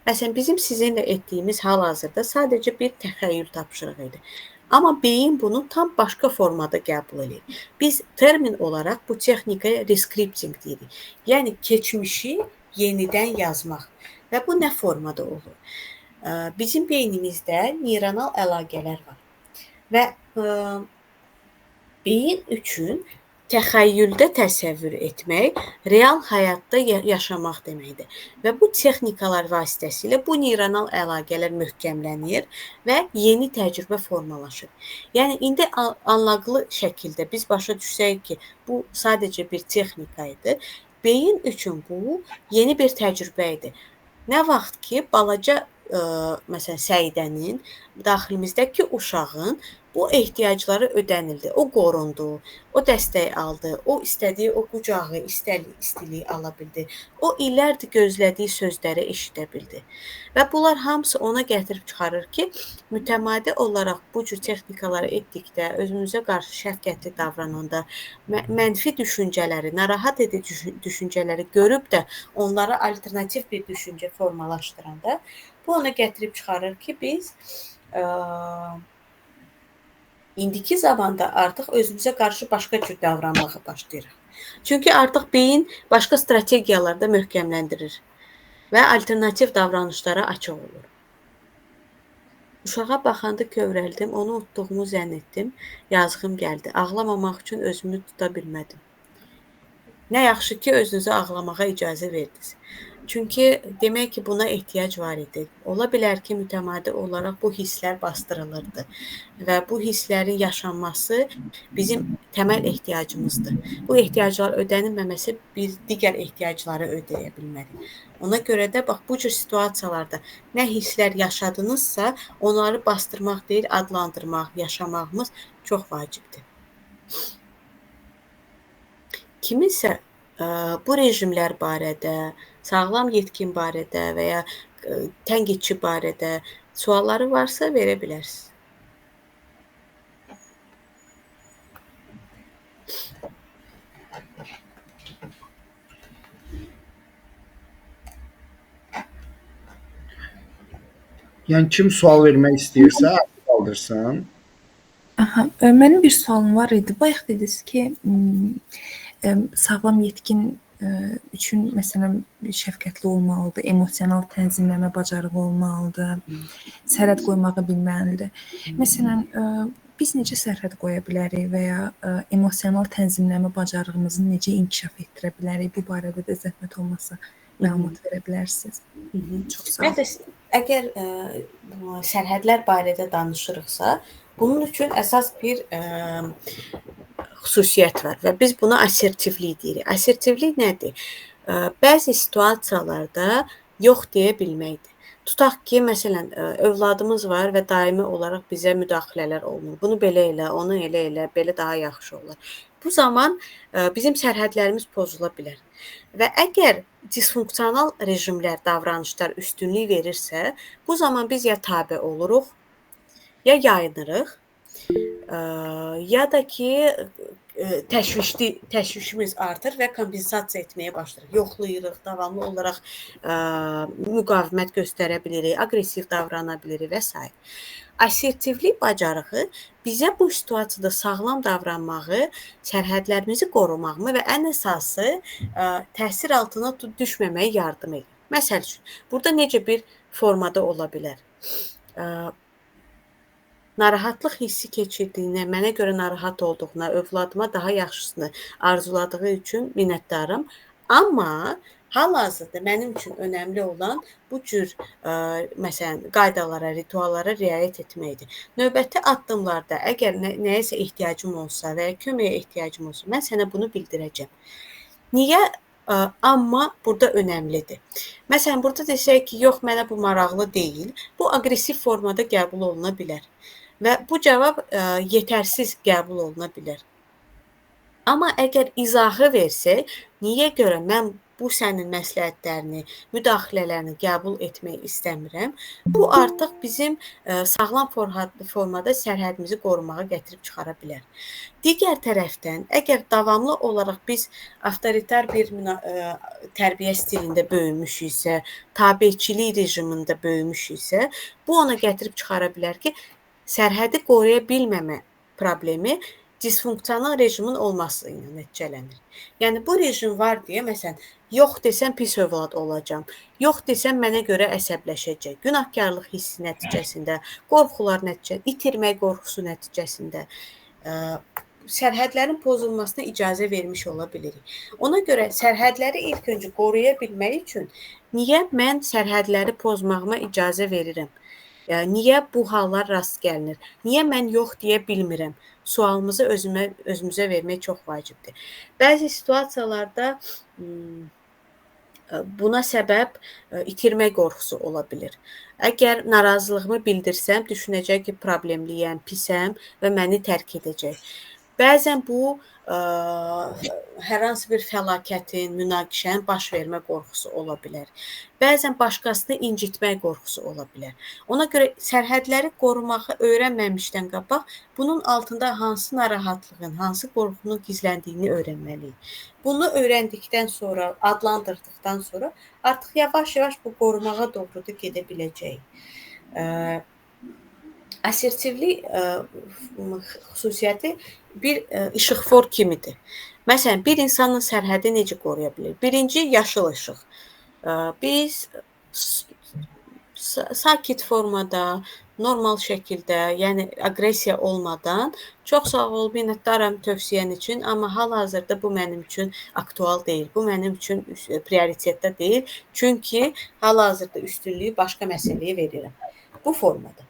Məsələn, bizim sizinlə etdiyimiz hal-hazırda sadəcə bir təxəyyül tapşırığı idi. Amma beyin bunu tam başqa formada qəbul edir. Biz termin olaraq bu texnikaya rescripting deyirik. Yəni, keçmişi yenidən yazmaq. Və bu nə formada olur? Bizim beynimizdə neyronal əlaqələr var və beyin üçün təxəyyüldə təsəvvür etmək real həyatda yaşamaq deməkdir. Və bu texnikalar vasitəsilə bu neyronal əlaqələr möhkəmlənir və yeni təcrübə formalaşır. Yəni, indi anlaqlı şəkildə biz başa düşsək ki, bu sadəcə bir texnika idi, beyin üçün bu yeni bir təcrübə idi. Nə vaxt ki, balaca məsələn, Səidənin, daxilimizdəki uşağın bu ehtiyacları ödənildi. O qorundu, o dəstək aldı, o istədiyi o qucağı, istiliyi ala bildi. O illərdir gözlədiyi sözləri eşidə bildi. Və bunlar hamısı ona gətirib çıxarır ki, mütəmadi olaraq bu cür texnikaları etdikdə, özümüzə qarşı şəfqətli davrananda, mənfi düşüncələri, narahat edici düşüncələri görüb də onlara alternativ bir düşüncə formalaşdıranda, bu ona gətirib çıxarır ki, biz indiki zamanda artıq özümüzə qarşı başqa cür davranmağa başlayırıq. Çünki artıq beyin başqa strategiyalarda möhkəmləndirir və alternativ davranışlara açıq olur. Uşağa baxanda kövrəldim, onu unutduğumu zənn etdim, yazığım gəldi. Ağlamamaq üçün özümü tuta bilmədim. Nə yaxşı ki, özünüzə ağlamağa icazə verdiniz. Çünki demək ki, buna ehtiyac var idi. Ola bilər ki, mütəmadi olaraq bu hisslər bastırılırdı və bu hisslərin yaşanması bizim təməl ehtiyacımızdır. Bu ehtiyaclar ödənilməməsi biz digər ehtiyacları ödəyə bilmərik. Ona görə də bax bu cür situasiyalarda nə hisslər yaşadınızsa, onları bastırmaq deyil, adlandırmaq, yaşamağımız çox vacibdir. Kiminsə bu rejimlər barədə, sağlam yetkin barədə və ya tənqidçi barədə sualları varsa verə bilərsiniz. Yəni kim sual vermək istəyirsə, qaldırsın. Aha, mənim bir sualım var idi. Bayaq dediniz ki, sağlam yetkin üçün məsələn şəfqətli olmalıdır, emosional tənzimləmə bacarığı olmalıdır, sərhəd qoymağı bilməlidir. Məsələn, biz necə sərhəd qoya bilərik və ya emosional tənzimləmə bacarığımızı necə inkişaf etdirə bilərik? Bu barədə də zəhmət olmasa məlumat verə bilərsiniz. Çox sağ olun. Əgər sərhədlər barədə danışırıqsa, bunun üçün əsas bir xüsusiyyət var və biz buna assertivlik deyirik. Assertivlik nədir? Bəzi situasiyalarda yox deyə bilməkdir. Tutaq ki, məsələn, övladımız var və daimi olaraq bizə müdaxilələr olunur. Bunu belə elə, onu elə, belə daha yaxşı olar. Bu zaman bizim sərhədlərimiz pozula bilər. Və əgər disfunksional rejimlər, davranışlar üstünlük verirsə, bu zaman biz ya tabe oluruq, ya yayınırıq, ya da ki təşvişimiz artır və kompensasiya etməyə başlayırıq. Yoxlayırıq, davamlı olaraq müqavimət göstərə bilirik, aqressiv davrana bilirik və s. Assertivlik bacarığı bizə bu situasiyada sağlam davranmağı, sərhədlərimizi qorumağımı və ən əsası təsir altına düşməməyə yardım edir. Məsəl üçün, burada necə bir formada ola bilər? Narahatlıq hissi keçirdiyinə, mənə görə narahat olduğuna, övladıma daha yaxşısını arzuladığı üçün minnətdaram. Amma hal-hazırda mənim üçün önəmli olan bu cür məsələn qaydalara, rituallara riayət etməkdir. Növbəti addımlarda əgər nəyəsə ehtiyacım olsa və ya köməyə ehtiyacım olsa, mən sənə bunu bildirəcəm. Niyə? Amma burada önəmlidir. Məsələn, burada desək ki, yox, mənə bu maraqlı deyil, bu aqressiv formada qəbul oluna bilər. Və bu cavab yetərsiz qəbul oluna bilər. Amma əgər izahı versək, niyə görə mən bu sənin məsləhətlərini, müdaxilələrini qəbul etmək istəmirəm, bu artıq bizim sağlam formada sərhədimizi qorumağa gətirib çıxara bilər. Digər tərəfdən, əgər davamlı olaraq biz avtoritar bir tərbiyə stilində böyümüşüksə, tabeçilik rejimində böyümüşüksə, bu ona gətirib çıxara bilər ki, sərhədi qoruya bilməmə problemi disfunksional rejimin olması ilə nəticələnir. Yəni, bu rejim var deyə, məsələn, yox desəm pis övlad olacam, yox desəm mənə görə əsəbləşəcək, günahkarlıq hissi nəticəsində, qorxular nəticəsində, itirmək qorxusu nəticəsində sərhədlərin pozulmasına icazə vermiş ola bilirik. Ona görə sərhədləri ilk öncə qoruya bilmək üçün niyə mən sərhədləri pozmağıma icazə verirəm? Niyə bu hallar rast gəlinir? Niyə mən yox deyə bilmirəm? Sualımızı özümüzə vermək çox vacibdir. Bəzi situasiyalarda Buna səbəb itirmə qorxusu ola bilər. Əgər narazılığımı bildirsəm, düşünəcək ki, problemliyəm, pisəm və məni tərk edəcək. Bəzən bu hər hansı bir fəlakətin, münaqişənin baş vermə qorxusu ola bilər. Bəzən başqasını incitmək qorxusu ola bilər. Ona görə sərhədləri qorumağı öyrənməmişdən qabaq bunun altında hansı narahatlığın, hansı qorxunun gizləndiyini öyrənməliyik. Bunu öyrəndikdən sonra, adlandırdıqdan sonra artıq yavaş-yavaş bu qorumağa doğru da gedə biləcəyik. Assertivlik xüsusiyyəti bir işıqfor kimidir. Məsələn, bir insanın sərhədi necə qoruya bilər? Birinci, yaşıl işıq. Biz sakit formada, normal şəkildə, yəni aqressiya olmadan çox sağ ol, minnətdaram tövsiyən üçün, amma hal-hazırda bu mənim üçün aktual deyil. Bu mənim üçün prioritetdə deyil. Çünki hal-hazırda üstünlüyü başqa məsələyə verirəm. Bu formada.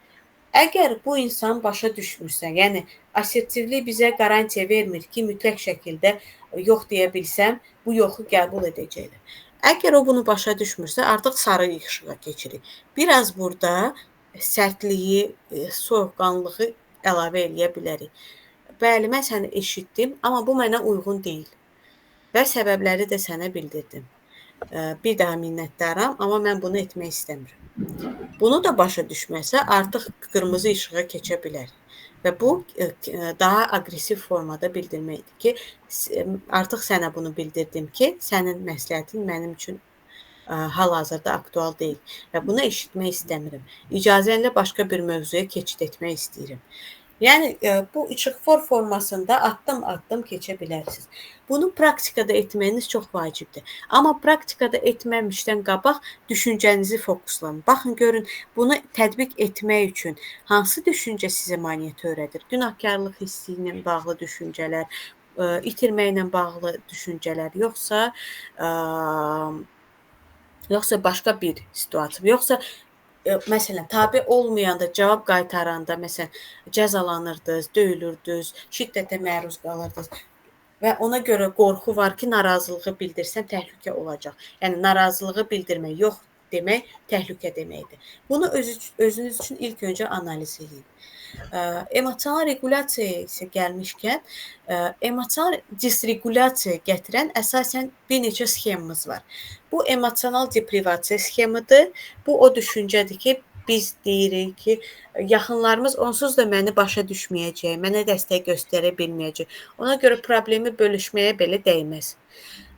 Əgər bu insan başa düşmürsə, yəni assertivlik bizə qarantiya vermir ki, mütləq şəkildə yox deyə bilsəm, bu yoxu qəbul edəcəklər. Əgər o bunu başa düşmürsə, artıq sarı işığa keçirik. Biraz burada sərtliyi, soyuqqanlığı əlavə eləyə bilərik. Bəli, mən səni eşitdim, amma bu mənə uyğun deyil və səbəbləri də sənə bildirdim. Bir daha minnətdaram, amma mən bunu etmək istəmirəm. Bunu da başa düşməsə, artıq qırmızı işığa keçə bilər. Və bu daha aqressiv formada bildirməkdir ki, artıq sənə bunu bildirdim ki, sənin məsləhətin mənim üçün hal-hazırda aktual deyil və bunu eşitmək istəmirəm. İcazənlə başqa bir mövzuya keçid etmək istəyirəm. Yəni bu işıqfor formasında addım-addım keçə bilərsiniz. Bunu praktikada etməyiniz çox vacibdir. Amma praktikada etməmişdən qabaq düşüncənizi fokuslanın. Baxın, görün, bunu tətbiq etmək üçün hansı düşüncə sizə maneə törədir? Günahkarlıq hissi ilə bağlı düşüncələr, itirməklə bağlı düşüncələr, yoxsa başqa bir situasiya, yoxsa məsələn, tabe olmayanda, cavab qaytaranda, məsələn, cəzalanırdınız, döyülürdünüz, şiddətə məruz qalırdınız və ona görə qorxu var ki, narazılığı bildirsəm təhlükə olacaq. Yəni, narazılığı bildirmək, yox demək təhlükə deməkdir. Bunu özünüz üçün ilk öncə analiz edin. Emosional regulasiyaya isə gəlmişkən, emosional disregulyasiya gətirən əsasən bir neçə sxemimiz var. Bu emosional deprivasiya sxemidir. Bu o düşüncədir ki, biz deyirik ki, yaxınlarımız onsuz da məni başa düşməyəcək, mənə dəstək göstərə bilməyəcək. Ona görə problemi bölüşməyə belə dəyməz.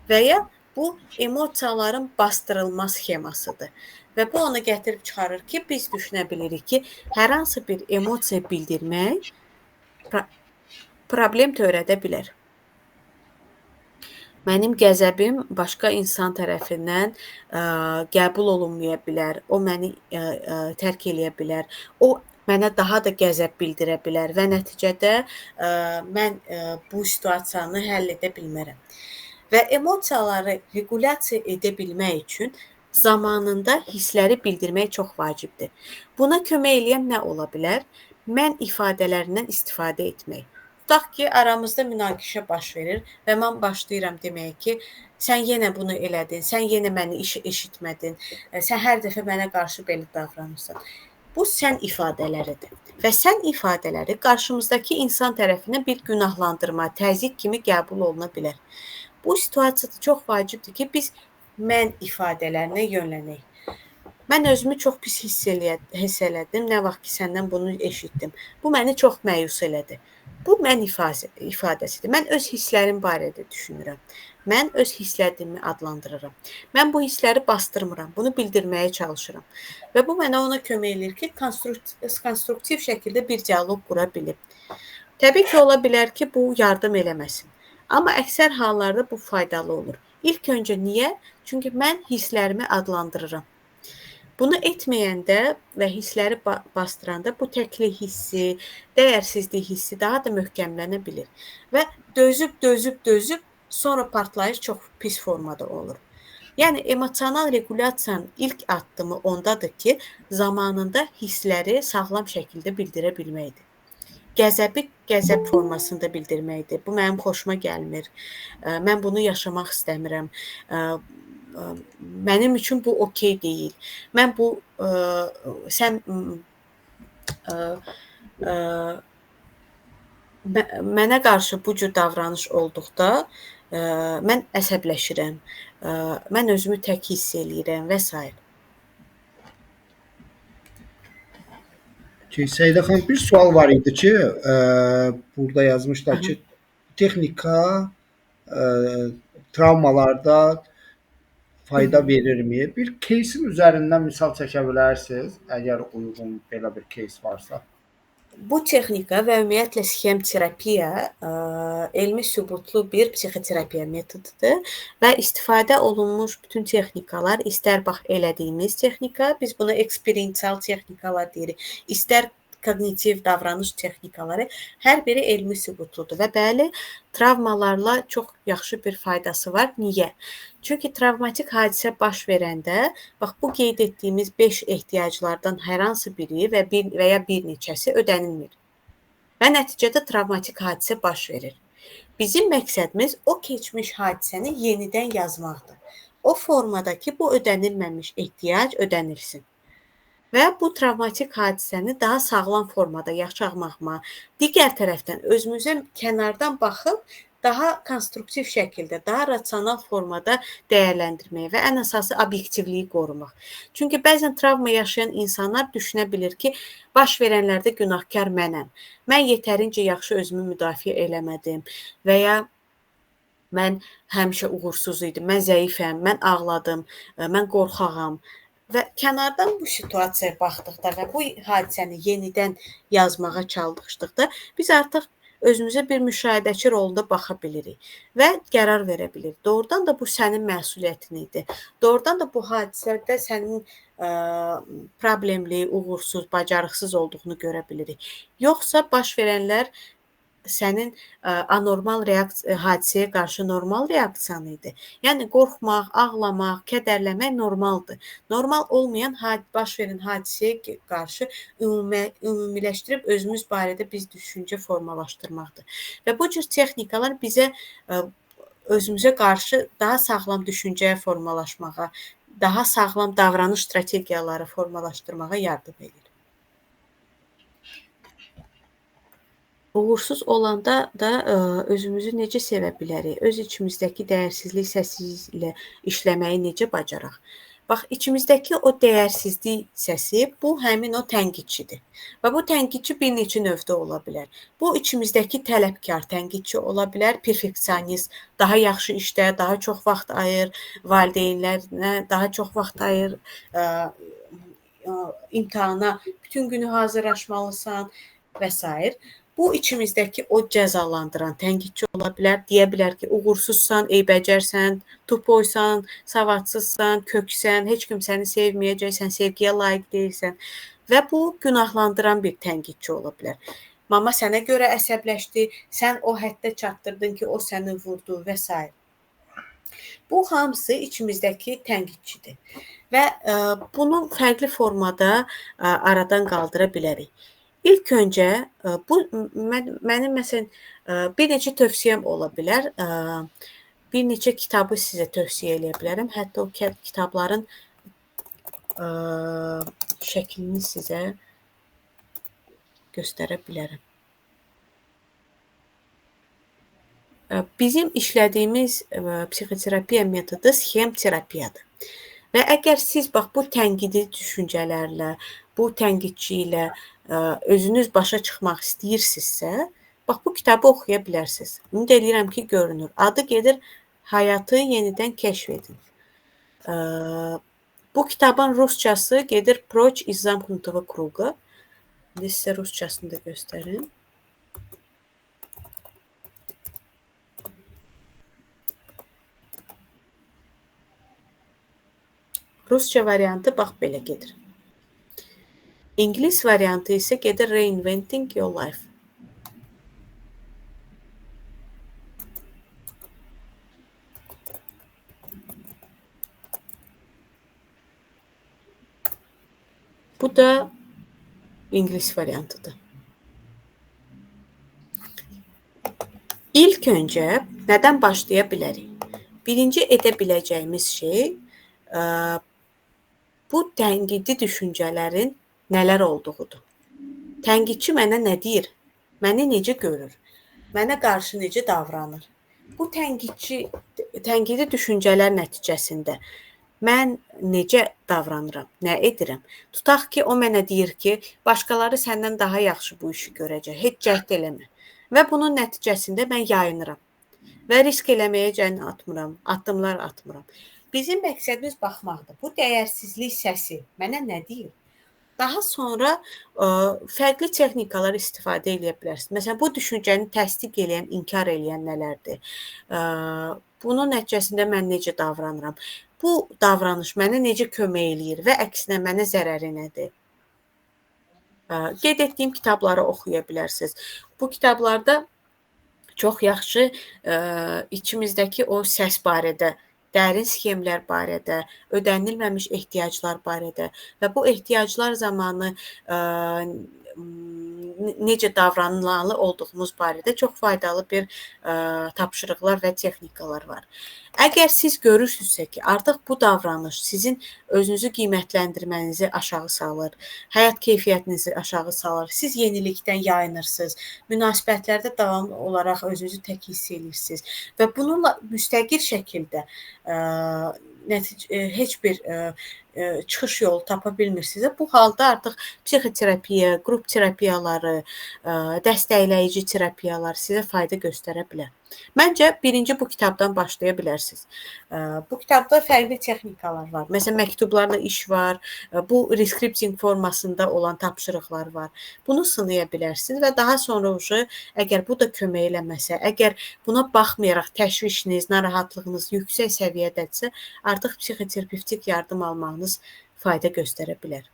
Və ya bu emosiyaların bastırılma sxemasıdır. Və bu onu gətirib çıxarır ki, biz düşünə bilirik ki, hər hansı bir emosiya bildirmək problem törədə bilər. Mənim qəzəbim başqa insan tərəfindən qəbul olunmaya bilər, o məni tərk eləyə bilər, o mənə daha da qəzəb bildirə bilər və nəticədə mən bu situasiyanı həll edə bilmərəm. Və emosiyaları regulasiya edə bilmək üçün zamanında hissləri bildirmək çox vacibdir. Buna kömək eləyən nə ola bilər? Mən ifadələrindən istifadə etmək. Tutaq ki, aramızda münaqişə baş verir və mən başlayıram demək ki, sən yenə bunu elədin, sən yenə məni eşitmədin, sən hər dəfə mənə qarşı belə davranırsan. Bu sən ifadələridir. Və sən ifadələri qarşımızdakı insan tərəfindən bir günahlandırma, təzyiq kimi qəbul oluna bilər. Bu situasiyada çox vacibdir ki, biz mən ifadələrinə yönlənək. Mən özümü çox pis hiss elədim, nə vaxt ki, səndən bunu eşitdim. Bu məni çox məyus elədi. Bu mən ifadəsidir. Mən öz hisslərim barədə düşünürəm. Mən öz hisslərimi adlandırıram. Mən bu hissləri bastırmıram. Bunu bildirməyə çalışıram. Və bu mənə ona kömək edir ki, konstruktiv şəkildə bir dialoq qura bilim. Təbii ki, ola bilər ki, bu yardım eləməsin. Amma əksər hallarda bu faydalı olur. İlk öncə niyə? Çünki mən hisslərimi adlandırıram. Bunu etməyəndə və hissləri bastıranda bu təklik hissi, dəyərsizlik hissi daha da möhkəmlənə bilir. Və dözüb, sonra partlayış çox pis formada olur. Yəni, emosional regulasiyanın ilk addımı ondadır ki, zamanında hissləri sağlam şəkildə bildirə bilməkdir. Qəzəbi qəzəb formasında bildirməkdir. Bu mənim xoşuma gəlmir. Mən bunu yaşamaq istəmirəm. mənim üçün bu okey deyil. Mən bu sən mənə qarşı bu cür davranış olduqda mən əsəbləşirəm. Mən özümü tək hiss eləyirəm və s. Seydə xanım, bir sual var idi ki, burada yazmışlar ki, texnika travmalarda fayda verirmi? Bir кейsin üzərindən misal çəkə bilərsiniz, əgər uyğun belə bir кейs varsa? Bu texnika və ümumiyyətlə sxem terapiya elmi sübutlu bir psixoterapiya metodudur və istifadə olunmuş bütün texnikalar, istər bax elədiyimiz texnika, biz buna eksperimental texnikalar deyirik, istər kognitiv davranış texnikaları, hər biri elmi sübutludur və bəli, travmalarla çox yaxşı bir faydası var. Niyə? Çünki travmatik hadisə baş verəndə, bax bu qeyd etdiyimiz 5 ehtiyaclardan hər hansı biri və ya bir neçəsi ödənilmir. Və nəticədə travmatik hadisə baş verir. Bizim məqsədimiz o keçmiş hadisəni yenidən yazmaqdır. O formada ki, bu ödənilməmiş ehtiyac ödənilsin. Və bu travmatik hadisəni daha sağlam formada yaşamaqma, digər tərəfdən özümüzə kənardan baxıb daha konstruktiv şəkildə, daha rasional formada dəyərləndirməyə və ən əsası obyektivliyi qorumaq. Çünki bəzən travma yaşayan insanlar düşünə bilir ki, baş verənlərdə günahkar mənəm. Mən yetərincə yaxşı özümü müdafiə eləmədim və ya mən həmişə uğursuz idim, mən zəifəm, mən ağladım, mən qorxağam. Və kənardan bu situasiyaya baxdıqda və bu hadisəni yenidən yazmağa çalışdıqda biz artıq özümüzə bir müşahidəçi rolunda baxa bilirik və qərar verə bilirik. Doğrudan da bu sənin məsuliyyətin idi. Doğrudan da bu hadisədə sənin problemli, uğursuz, bacarıqsız olduğunu görə bilirik. Yoxsa baş verənlər sənin anormal hadisəyə qarşı normal reaksiyan idi. Yəni qorxmaq, ağlamaq, kədərləmək normaldır. Normal olmayan baş verən hadisəyə qarşı ümumiləşdirib özümüz barədə biz düşüncə formalaşdırmaqdır. Və bu cür texnikalar bizə özümüzə qarşı daha sağlam düşüncəyə formalaşmağa, daha sağlam davranış strategiyaları formalaşdırmağa yardım edir. Uğursuz olanda da özümüzü necə sevə bilərik? Öz içimizdəki dəyərsizlik səsi ilə işləməyi necə bacaraq? Bax, içimizdəki o dəyərsizlik səsi, bu həmin o tənqidçidir. Və bu tənqidçi bir neçə növdə ola bilər. Bu, içimizdəki tələbkar tənqidçi ola bilər, perfeksionist, daha yaxşı işdə, daha çox vaxt ayır, valideynlərinə daha çox vaxt ayır, imtahana bütün günü hazırlaşmalısan və s. Bu, içimizdəki o cəzalandıran tənqidçi ola bilər, deyə bilər ki, uğursuzsan, eybəcərsən, tupoysan, savadsızsan, köksən, heç kim səni sevməyəcəksən, sevgiyə layiq deyilsən və bu, günahlandıran bir tənqidçi ola bilər. Mama sənə görə əsəbləşdi, sən o həddə çatdırdın ki, o səni vurdu və s. Bu, hamısı içimizdəki tənqidçidir və bunu fərqli formada aradan qaldıra bilərik. İlk öncə, bu mənim məsələn bir neçə tövsiyəm ola bilər. Bir neçə kitabı sizə tövsiyə edə bilərəm. Hətta o kitabların şəklini sizə göstərə bilərəm. Bizim işlədiyimiz psixoterapiya metodu sxem terapiyadır. Və əgər siz bax bu tənqidi düşüncələrlə, bu tənqidçi ilə özünüz başa çıxmaq istəyirsinizsə, bax bu kitabı oxuya bilərsiniz. Ümid edirəm ki, görünür. Adı gedir Həyatı yenidən kəşf edin. Bu kitabın rusçası gedir Proç iz zamknutого kruga. İndi sizə rusçasını da göstərim. Rusça variantı bax belə gedir. İngilis variantı isə gedir Reinventing Your Life. Bu da İngilis variantıdır. İlk öncə nədən başlaya bilərik? Birinci edə biləcəyimiz şey bu tənqidi düşüncələrin nələr olduğudur. Tənqidçi mənə nə deyir? Məni necə görür? Mənə qarşı necə davranır? Bu tənqidi düşüncələr nəticəsində mən necə davranıram, nə edirəm? Tutaq ki, o mənə deyir ki, başqaları səndən daha yaxşı bu işi görəcək, heç cəhd eləmə. Və bunun nəticəsində mən yayınıram və risk eləməyə can atmıram, addımlar atmıram. Bizim məqsədimiz baxmaqdır. Bu dəyərsizlik səsi mənə nə deyir? Daha sonra fərqli texnikalar istifadə edə bilərsiniz. Məsələn, bu düşüncəni təsdiq edən, inkar edən nələrdir? Bunun nəticəsində mən necə davranıram? Bu davranış mənə necə kömək eləyir və əksinə mənə zərəri nədir? Qeyd etdiyim kitabları oxuya bilərsiniz. Bu kitablarda çox yaxşı içimizdəki o səs barədə, dərin sxemlər barədə, ödənilməmiş ehtiyaclar barədə və bu ehtiyaclar zamanı necə davranmalı olduğumuz barədə çox faydalı bir tapşırıqlar və texnikalar var. Əgər siz görürsünüzsə ki, artıq bu davranış sizin özünüzü qiymətləndirmənizi aşağı salır, həyat keyfiyyətinizi aşağı salır, siz yenilikdən yayınırsınız, münasibətlərdə davamlı olaraq özünüzü tək hiss edirsiniz və bununla müstəqil şəkildə heç bir çıxış yolu tapa bilmirsinizsə, bu halda artıq psixoterapiya, qrup terapiyaları, dəstəkləyici terapiyalar sizə fayda göstərə bilər. Məncə, birinci bu kitabdan başlaya bilərsiniz. Bu kitabda fərqli texnikalar var. Məsələn, məktublarla iş var, bu reskripting formasında olan tapşırıqlar var. Bunu sınaya bilərsiniz və daha sonra əgər bu da kömək eləməsə, əgər buna baxmayaraq təşvişiniz, narahatlığınız yüksək səviyyədədirsə, artıq psixoterapevtik yardım almağınız fayda göstərə bilər.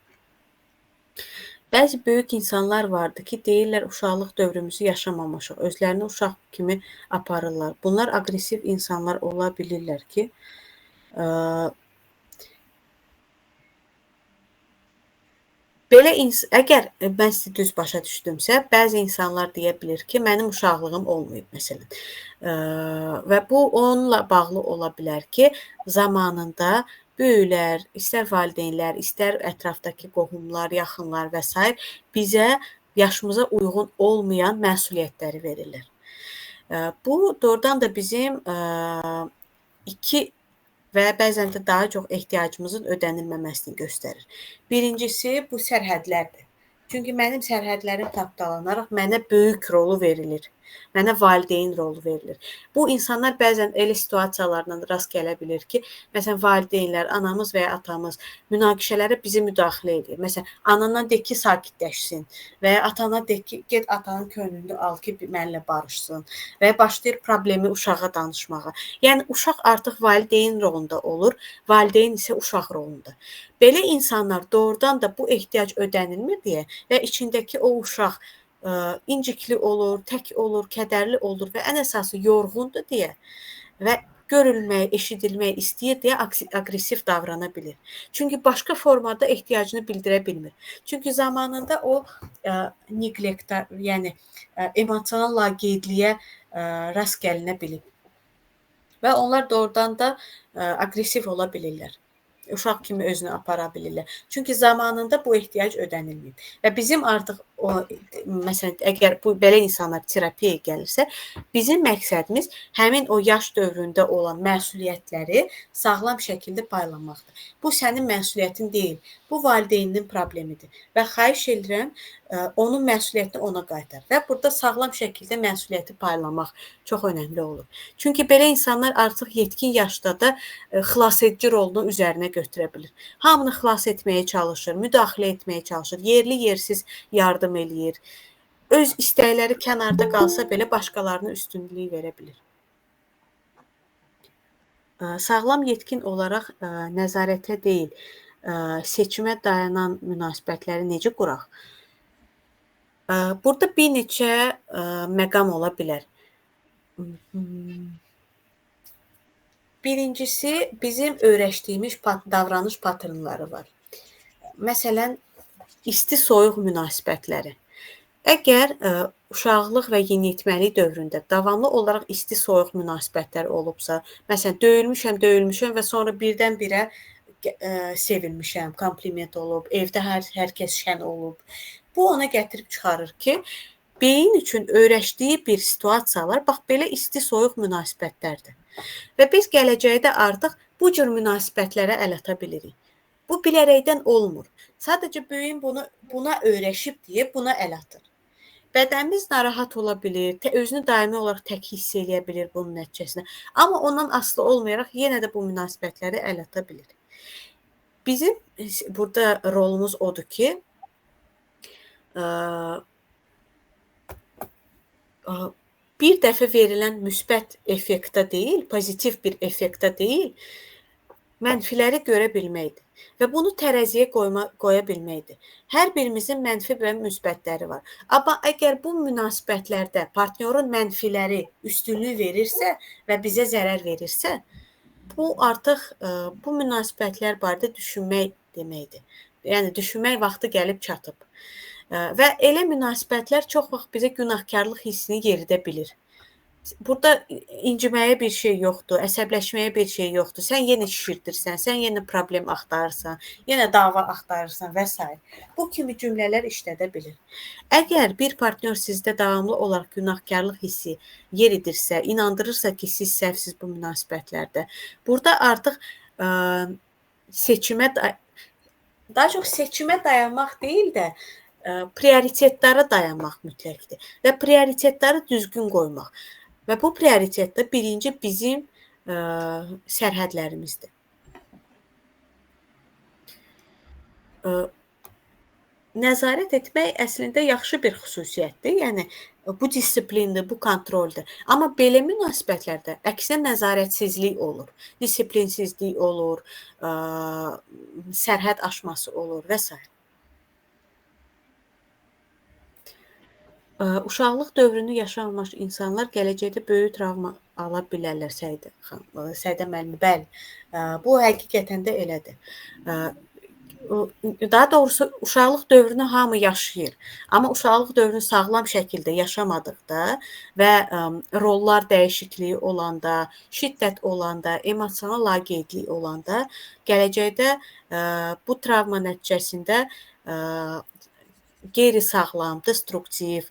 Bəzi böyük insanlar vardı ki, deyirlər uşaqlıq dövrümüzü yaşamamışıq, özlərini uşaq kimi aparırlar. Bunlar aqressiv insanlar ola bilirlər ki, əgər mən sizi düz başa düşdümsə, bəzi insanlar deyə bilir ki, mənim uşaqlığım olmayıb, məsələn. Və bu onunla bağlı ola bilər ki, zamanında böyüklər, istər valideynlər, istər ətrafdakı qohumlar, yaxınlar və s. bizə yaşımıza uyğun olmayan məsuliyyətləri verirlər. Bu, doğrudan da bizim iki və bəzən də daha çox ehtiyacımızın ödənilməməsini göstərir. Birincisi, bu sərhədlərdir. Çünki mənim sərhədlərim tapdalanaraq mənə böyük rolu verilir. Mənə valideyn rolu verilir. Bu, insanlar bəzən elə situasiyalarla rast gələ bilir ki, məsələn, valideynlər, anamız və ya atamız münaqişələrə bizi müdaxilə edir. Məsələn, anana de ki, sakitləşsin və ya atana de ki, get atanın könlünü al ki, mənimlə barışsın və ya başlayır problemi uşağa danışmağa. Yəni, uşaq artıq valideyn rolunda olur, valideyn isə uşaq rolunda. Belə insanlar doğrudan da bu ehtiyac ödənilmir deyə və içindəki o uşaq incikli olur, tək olur, kədərli olur və ən əsası yorğundur deyə və görülmək, eşidilmək istəyir deyə aqressiv davrana bilir. Çünki başqa formada ehtiyacını bildirə bilmir. Çünki zamanında o neqlektə, yəni emosional laqeydliyə rast gəlinə bilib. Və onlar doğrudan da aqressiv ola bilirlər. Uşaq kimi özünü apara bilirlər. Çünki zamanında bu ehtiyac ödənilməyib. Və bizim artıq məsələn, əgər belə insanlar terapiyaya gəlirsə, bizim məqsədimiz həmin o yaş dövründə olan məsuliyyətləri sağlam şəkildə paylamaqdır. Bu sənin məsuliyyətin deyil, bu valideyninin problemidir və xahiş edirəm, onun məsuliyyətini ona qaytar və burada sağlam şəkildə məsuliyyəti paylamaq çox önəmli olur. Çünki belə insanlar artıq yetkin yaşda da xilasedici rolunu üzərinə götürə bilir. Hamını xilas etməyə çalışır, müdaxilə etməyə çalışır, yerli yersiz yardım eləyir. Öz istəkləri kənarda qalsa belə başqalarına üstünlük verə bilir. Sağlam yetkin olaraq nəzarətə deyil, seçimə dayanan münasibətləri necə quraq? Burada bir neçə məqam ola bilər. Birincisi, bizim öyrəşdiyimiz davranış paternləri var. Məsələn, isti-soyuq münasibətləri. Əgər uşaqlıq və yeniyetməlik dövründə davamlı olaraq isti-soyuq münasibətlər olubsa, məsələn, döyülmüşəm və sonra birdən-birə sevilmişəm, kompliment olub, evdə hər kəs şən olub. Bu ona gətirib çıxarır ki, beyin üçün öyrəşdiyi bir situasiyalar bax belə isti-soyuq münasibətlərdir. Və biz gələcəkdə artıq bu cür münasibətlərə əl ata bilirik. Bu bilərəkdən olmur. Sadəcə beyin buna öyrəşib deyə buna əl atır. Bədənimiz narahat ola bilir, özünü daimi olaraq tək hiss eləyə bilir bunun nəticəsində. Amma ondan asılı olmayaraq yenə də bu münasibətləri əl ata bilir. Bizim burada rolumuz odur ki, bir dəfə verilən müsbət effektə deyil, pozitiv bir effektə deyil, mənfiləri görə bilməkdir və bunu tərəziyə qoya bilməkdir. Hər birimizin mənfi və müsbətləri var. Amma əgər bu münasibətlərdə partnyorun mənfiləri üstünlük verirsə və bizə zərər verirsə, bu artıq bu münasibətlər barədə düşünmək deməkdir. Yəni düşünmək vaxtı gəlib çatıb. Və elə münasibətlər çox vaxt bizə günahkarlıq hissini yeridə bilir. Burada inciməyə bir şey yoxdur, əsəbləşməyə bir şey yoxdur. Sən yenə şişirdirsən, sən yenə problem axtarırsan, yenə dava axtarırsan və s. Bu kimi cümlələr işlədə bilir. Əgər bir partnyor sizdə davamlı olaraq günahkarlıq hissi yeridirsə, inandırırsa ki, siz səhvsiz bu münasibətlərdə, burada artıq daha çox seçimə dayanmaq deyil də, prioritetlərə dayanmaq mütləqdir və prioritetləri düzgün qoymaq. Və bu prioritetdə birinci bizim sərhədlərimizdir. Nəzarət etmək əslində yaxşı bir xüsusiyyətdir. Yəni bu disiplindir, bu kontroldur. Amma belə münasibətlərdə əksinə nəzarətsizlik olur, disiplinsizlik olur, sərhəd aşması olur və s. Uşaqlıq dövrünü yaşamamış insanlar gələcəkdə böyük travma ala bilərlər, Səidə müəllimə. Bəli, bu həqiqətən də elədir. Daha doğrusu uşaqlıq dövrünü hamı yaşayır. Amma uşaqlıq dövrünü sağlam şəkildə yaşamadıqda və rollar dəyişikliyi olanda, şiddət olanda, emosional laqeydlik olanda, gələcəkdə bu travma nəticəsində qeyri-sağlam, destruktiv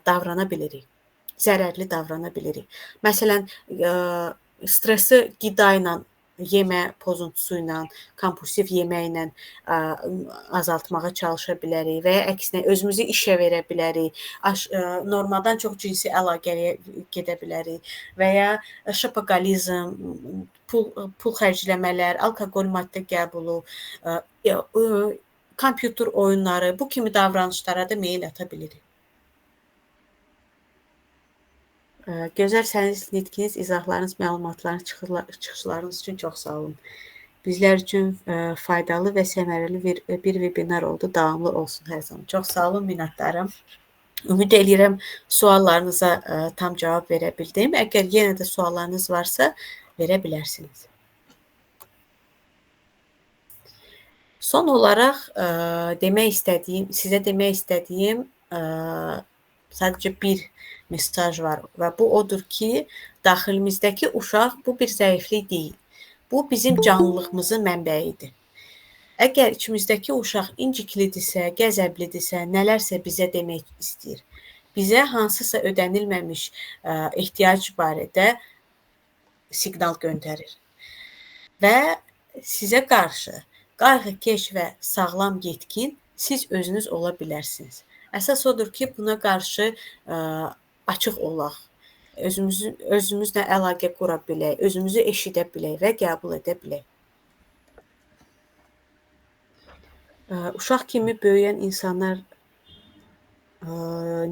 davrana bilirik, zərərli davrana bilirik. Məsələn, stresi qida ilə, yemə pozuntusu ilə, kompulsiv yeməklə azaltmağa çalışa bilərik və ya əksinə özümüzü işə verə bilərik, normadan çox cinsi əlaqəyə gedə bilərik və ya şopaqalizm, pul xərcləmələr, alkoqol maddə qəbulu, kompüter oyunları, bu kimi davranışlara da meyil ata bilirik. Gözəlsəniz, nitqiniz, izahlarınız, məlumatlarınız, çıxışlarınız üçün çox sağ olun. Bizlər üçün faydalı və səmərəli bir webinar oldu. Davamlı olsun hər zaman. Çox sağ olun, minnətdarım. Ümid edirəm suallarınıza tam cavab verə bildim. Əgər yenə də suallarınız varsa, verə bilərsiniz. Son olaraq sizə demək istədiyim sadəcə bir mesaj var və bu odur ki, daxilimizdəki uşaq bu bir zəiflik deyil. Bu bizim canlılığımızın mənbəyidir. Əgər içimizdəki uşaq inciklidirsə, qəzəblidirsə, nələrsə bizə demək istəyir, bizə hansısa ödənilməmiş ehtiyac barədə siqnal göndərir və sizə qarşı qayğıkeş və sağlam yetkin siz özünüz ola bilərsiniz. Əsas odur ki, buna qarşı açıq olaq, özümüzlə əlaqə qura bilək, özümüzü eşidə bilək və qəbul edə bilək. Uşaq kimi böyüyən insanlar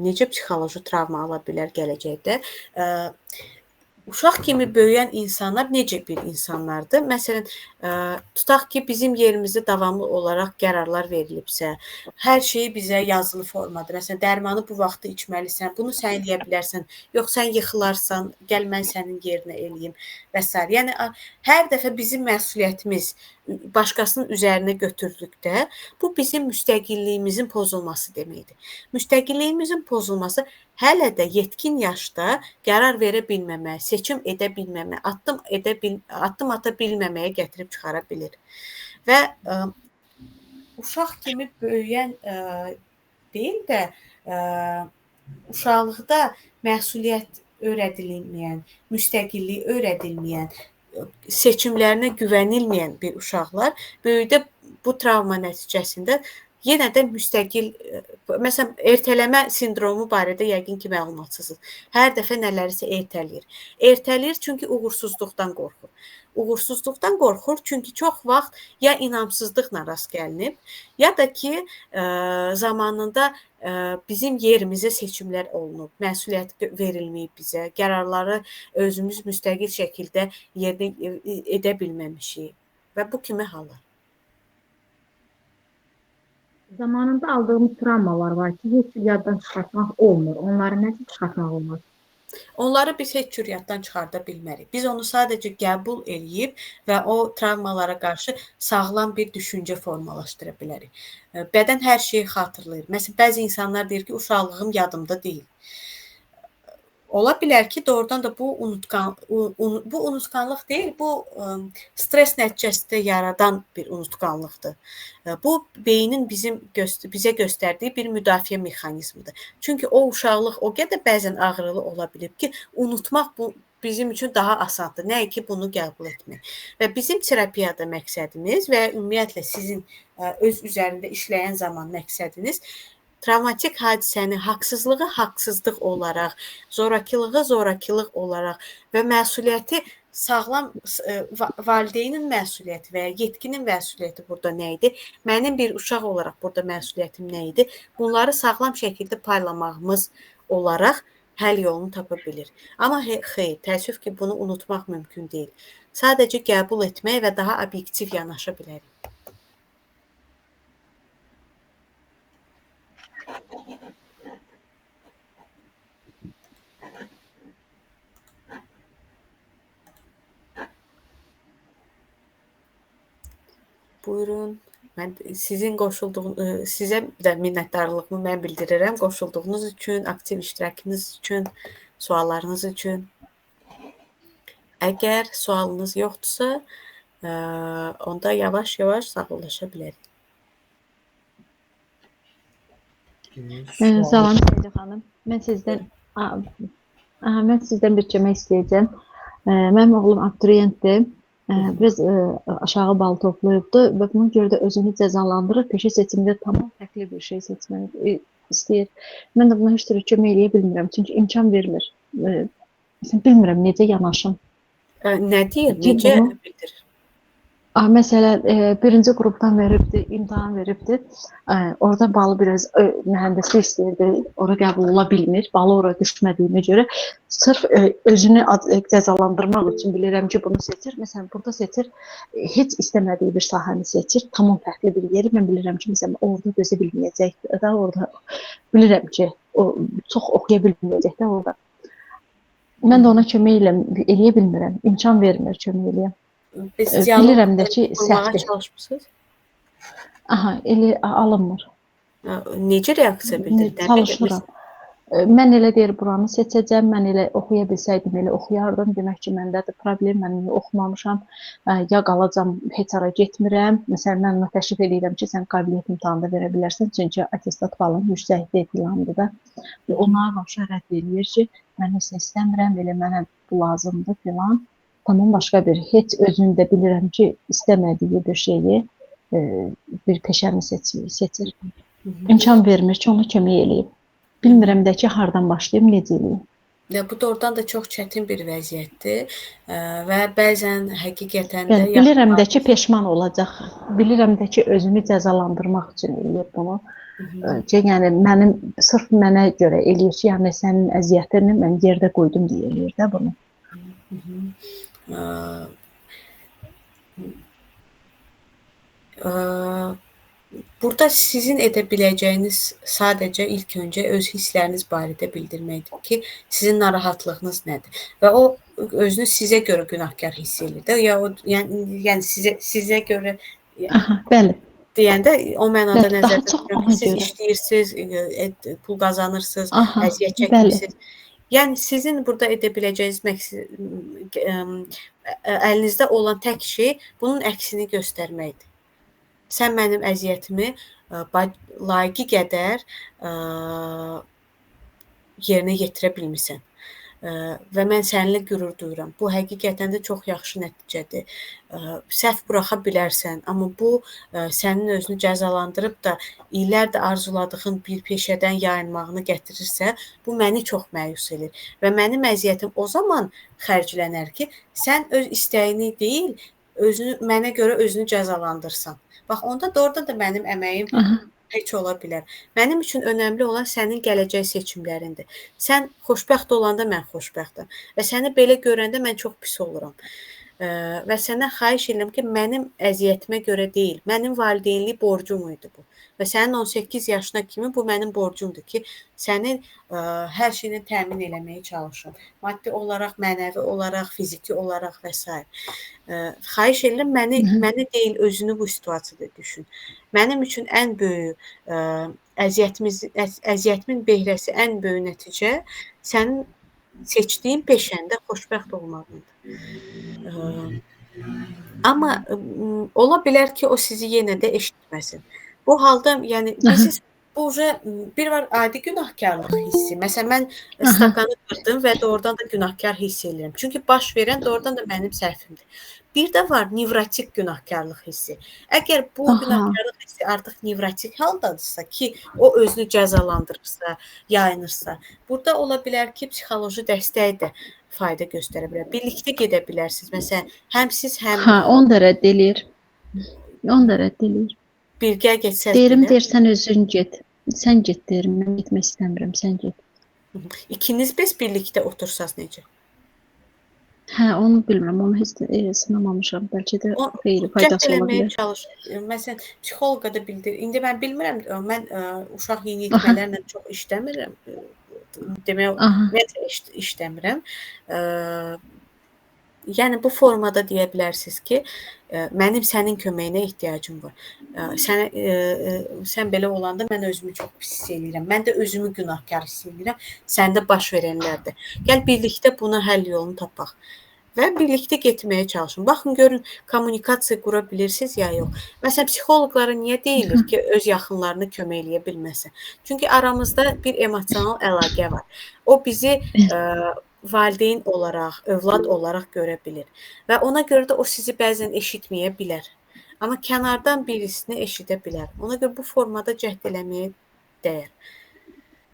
necə psixoloji travma ala bilər gələcəkdə? Uşaq kimi böyüyən insanlar necə bir insanlardır? Məsələn, tutaq ki, bizim yerimizdə davamlı olaraq qərarlar verilibsə, hər şey bizə yazılı formada, məsələn, dərmanı bu vaxtda içməlisən, bunu sən eləyə bilərsən, yox sən yıxılarsan, gəl mən sənin yerinə eləyim və s. Yəni, hər dəfə bizim məsuliyyətimiz başqasının üzərinə götürdükdə bu bizim müstəqilliyimizin pozulması deməkdir. Müstəqilliyimizin pozulması hələ də yetkin yaşda qərar verə bilməmə, seçim edə bilməmə, addım ata bilməməyə gətirib çıxara bilir. Və uşaq kimi böyüyən deyil də uşaqlıqda məsuliyyət öyrədilməyən, müstəqillik öyrədilməyən, seçimlərinə güvənilməyən bir uşaqlar böyükdə bu travma nəticəsində yenə də müstəqil, məsələn, ertələmə sindromu barədə yəqin ki, məlumatsızsınız. Hər dəfə nələrisə ertələyir. Ertələyir çünki uğursuzluqdan qorxur. Uğursuzluqdan qorxur çünki çox vaxt ya inamsızlıqla rast gəlinib, ya da ki, zamanında bizim yerimizə seçimlər olunub, məsuliyyət verilməyib bizə, qərarları özümüz müstəqil şəkildə yerinə edə bilməmişik və bu kimi hallar. Zamanında aldığımız travmalar var ki, heç bir yaddan çıxartmaq olmur. Onları necə çıxartmaq olmaz? Onları biz heç cür yaddan çıxarda bilmərik. Biz onu sadəcə qəbul eləyib və o travmalara qarşı sağlam bir düşüncə formalaşdıra bilərik. Bədən hər şeyi xatırlayır. Məsələn, bəzi insanlar deyir ki, uşaqlığım yadımda deyil. Ola bilər ki, doğrudan da bu unutqanlıq deyil, bu stres nəticəsində yaradan bir unutqanlıqdır. Bu beynin bizə göstərdiyi bir müdafiə mexanizmidir. Çünki o uşaqlıq o qədər bəzən ağrılı ola bilib ki, unutmaq bu bizim üçün daha asandır. Nəyə ki, bunu qəbul etmək. Və bizim terapiyada məqsədimiz və ümumiyyətlə sizin öz üzərində işləyən zaman məqsədiniz travmatik hadisəni haqsızlığı haqsızlıq olaraq, zorakılığı zorakılıq olaraq və məsuliyyəti sağlam valideynin məsuliyyəti və ya yetkinin məsuliyyəti burada nə idi? Mənim bir uşaq olaraq burada məsuliyyətim nə idi? Bunları sağlam şəkildə paylamağımız olaraq həll yolunu tapa bilir. Amma xeyr, təəssüf ki, bunu unutmaq mümkün deyil. Sadəcə qəbul etmək və daha obyektiv yanaşa bilərik. Buyurun. Mən sizə də minnətdarlığımı mən bildirirəm qoşulduğunuz üçün, aktiv iştirakınız üçün, suallarınız üçün. Əgər sualınız yoxdursa, onda yavaş-yavaş sağollaşa bilərik. Salam Seydə xanım. Mən sizdən bir kömək istəyəcəm. Mənim oğlum abituriyentdir. Biraz aşağı bal toplayıbdı və buna görə də özünü cəzalandırır. Peşə seçimində tamam fərqli bir şey seçməni istəyir. Mən də buna heç türlü kömək eləyə bilmirəm, çünki imkan vermir. Bilmirəm necə yanaşım. Nə deyir, necə bildirir? Məsələn, birinci qrupdan veribdi, imtahan veribdi. Orada balı biraz mühəndislik istəyirdi, ora qəbul ola bilmir. Balı ora düşmədiyinə görə sırf özünü cəzalandırmaq üçün bilirəm ki, bunu seçir. Məsələn, burada seçir, heç istəmədiyi bir sahəni seçir. Tamam fərqli bir yeri. Mən bilirəm ki, məsələn, orada dözə bilməyəcəkdir. Orada bilirəm ki, o çox oxuya bilməyəcək də orada. Mən də ona kömək eləyə bilmirəm. İmkan vermir kömək eləyəm. Bilirəm də ki, səhvdir. Çalışmısınız? Elə alınmır. Necə reaksiya bildirir? Çalışıram. Mən elə deyir, buranı seçəcəm, mən elə oxuya bilsəydim, elə oxuyardım. Demək ki, məndədir problem, mən oxumamışam, ya qalacam, heç ara getmirəm. Məsələn, mən ona təşrif edirəm ki, sən qabiliyyət imtahanında verə bilərsən, çünki attestat balın yüksəkdir, filandır da. Ona qarşı rədd edir ki, mən heç nə istəmirəm, elə mənə bu lazımdır, filan. Tamam, başqa bir, heç özünü də bilirəm ki, istəmədiyi bir şeyi, bir peşəni seçir. İmkan vermir ki, ona kömək eləyib. Bilmirəm də ki, hardan başlayım, necə eləyim. Bu doğrudan da çox çətin bir vəziyyətdir və bəzən həqiqətən də... Bilirəm də ki, peşman olacaq. Bilirəm də ki, özünü cəzalandırmaq üçün eləyib bunu. Yəni, sırf mənə görə eləyir ki, yəni sənin əziyyətini mən yerdə qoydum deyə eləyir də bunu. Burada sizin edə biləcəyiniz sadəcə ilk öncə öz hissləriniz barədə bildirməkdir ki, sizin narahatlığınız nədir? Və o özünü sizə görə günahkar hiss edir də. Ya o yəni sizə görə Aha, bəli. deyəndə o mənada Bəli, daha nəzərdə çox tuturam ona ki, siz görə. işləyirsiniz, pul qazanırsınız, Aha, əziyyət bəli. çəkmirsiniz. Yəni sizin burada edə biləcəyiniz əlinizdə olan tək şey bunun əksini göstərməkdir. Sən mənim əziyyətimi layiqi qədər yerinə yetirə bilmirsən. Və mən səninlə qürur duyuram. Bu həqiqətən də çox yaxşı nəticədir. Səhv buraxa bilərsən, amma bu sənin özünü cəzalandırıb da illərdir arzuladığın bir peşədən yayınmağını gətirirsə, bu məni çox məyus edir. Və mənim əziyyətim o zaman xərclənər ki, sən öz istəyini deyil, mənə görə özünü cəzalandırsan. Bax, onda doğrudan da mənim əməyim heç ola bilər. Mənim üçün önəmli olan sənin gələcək seçimlərindir. Sən xoşbəxt olanda mən xoşbəxtəm və səni belə görəndə mən çox pis oluram. Və səndən xahiş edirəm ki, mənim əziyyətimə görə deyil, mənim valideynlik borcum idi bu. Və sənin 18 yaşına kimi bu mənim borcumdur ki, sənin hər şeyini təmin eləməyə çalışım. Maddi olaraq, mənəvi olaraq, fiziki olaraq və s. Xahiş edirəm, məni deyil, özünü bu situasiyada düşün. Mənim üçün ən böyük əziyyətimin behrəsi, ən böyük nəticə sənin seçdiyin peşəndə xoşbəxt olmağındır. Amma ola bilər ki, o sizi yenə də eşitməsin. Bu halda, yəni bilirsiniz, bu bir var adi günahkarlıq hissi. Məsələn, mən stakanı qırdım və doğrudan da günahkar hiss edirəm. Çünki baş verən doğrudan da mənim səhvimdir. Bir də var nevrotik günahkarlıq hissi. Əgər bu günahkarlıq hissi artıq nevrotik haldadırsa ki, o özünü cəzalandırırsa, yayınırsa, burada ola bilər ki, psixoloji dəstək də fayda göstərə bilər. Birlikdə gedə bilərsiniz. Məsələn, həm siz, həm onu da rədd eləyir. Onu da rədd eləyir. Birgə getsəz deyir, sən özün get. Sən get deyirəm, mən getmək istəmirəm, sən get. İkiniz birlikdə otursaz necə? Hə, onu bilmirəm, onu heç sınamamışam. Bəlkə də xeyli faydası ola bilər. Məsələn, psixoloqa da bildir. İndi mən bilmirəm, mən uşaq yeniyetmələrlə çox işləmirəm. Demək, ümumiyyətlə işləmirəm. Yəni bu formada deyə bilərsiniz ki, mənim sənin köməyinə ehtiyacım var. Sən belə olanda mən özümü çox pis hiss edirəm. Mən də özümü günahkar hiss edirəm. Səndə baş verənlərdə. Gəl birlikdə buna həll yolunu tapaq və birlikdə getməyə çalışın. Baxın, görün, kommunikasiya qura bilirsiniz ya yox. Məsələn, psixoloqlara niyə deyilir ki, öz yaxınlarını kömək eləyə bilməsin? Çünki aramızda bir emosional əlaqə var. O bizi valideyn olaraq, övlad olaraq görə bilir. Və ona görə də o sizi bəzən eşitməyə bilər. Amma kənardan birisini eşidə bilər. Ona görə bu formada cəhd eləməyə dəyər.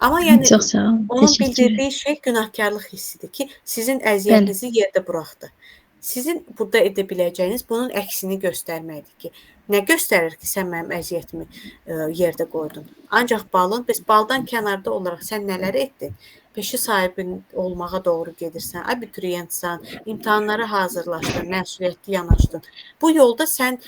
Amma yəni onun bildirdiyi şey günahkarlıq hissidir ki, sizin əziyyətinizi yerdə buraxdı. Sizin burada edə biləcəyiniz bunun əksini göstərməkdir ki, nə göstərir ki, sən mənim əziyyətimi yerdə qoydun? Ancaq balın, biz baldan kənarda olaraq sən nələr etdin? Peşə sahibi olmağa doğru gedirsən, abituriyentsən, imtahanlara hazırlaşdın, məsuliyyətli yanaşdın. Bu yolda sən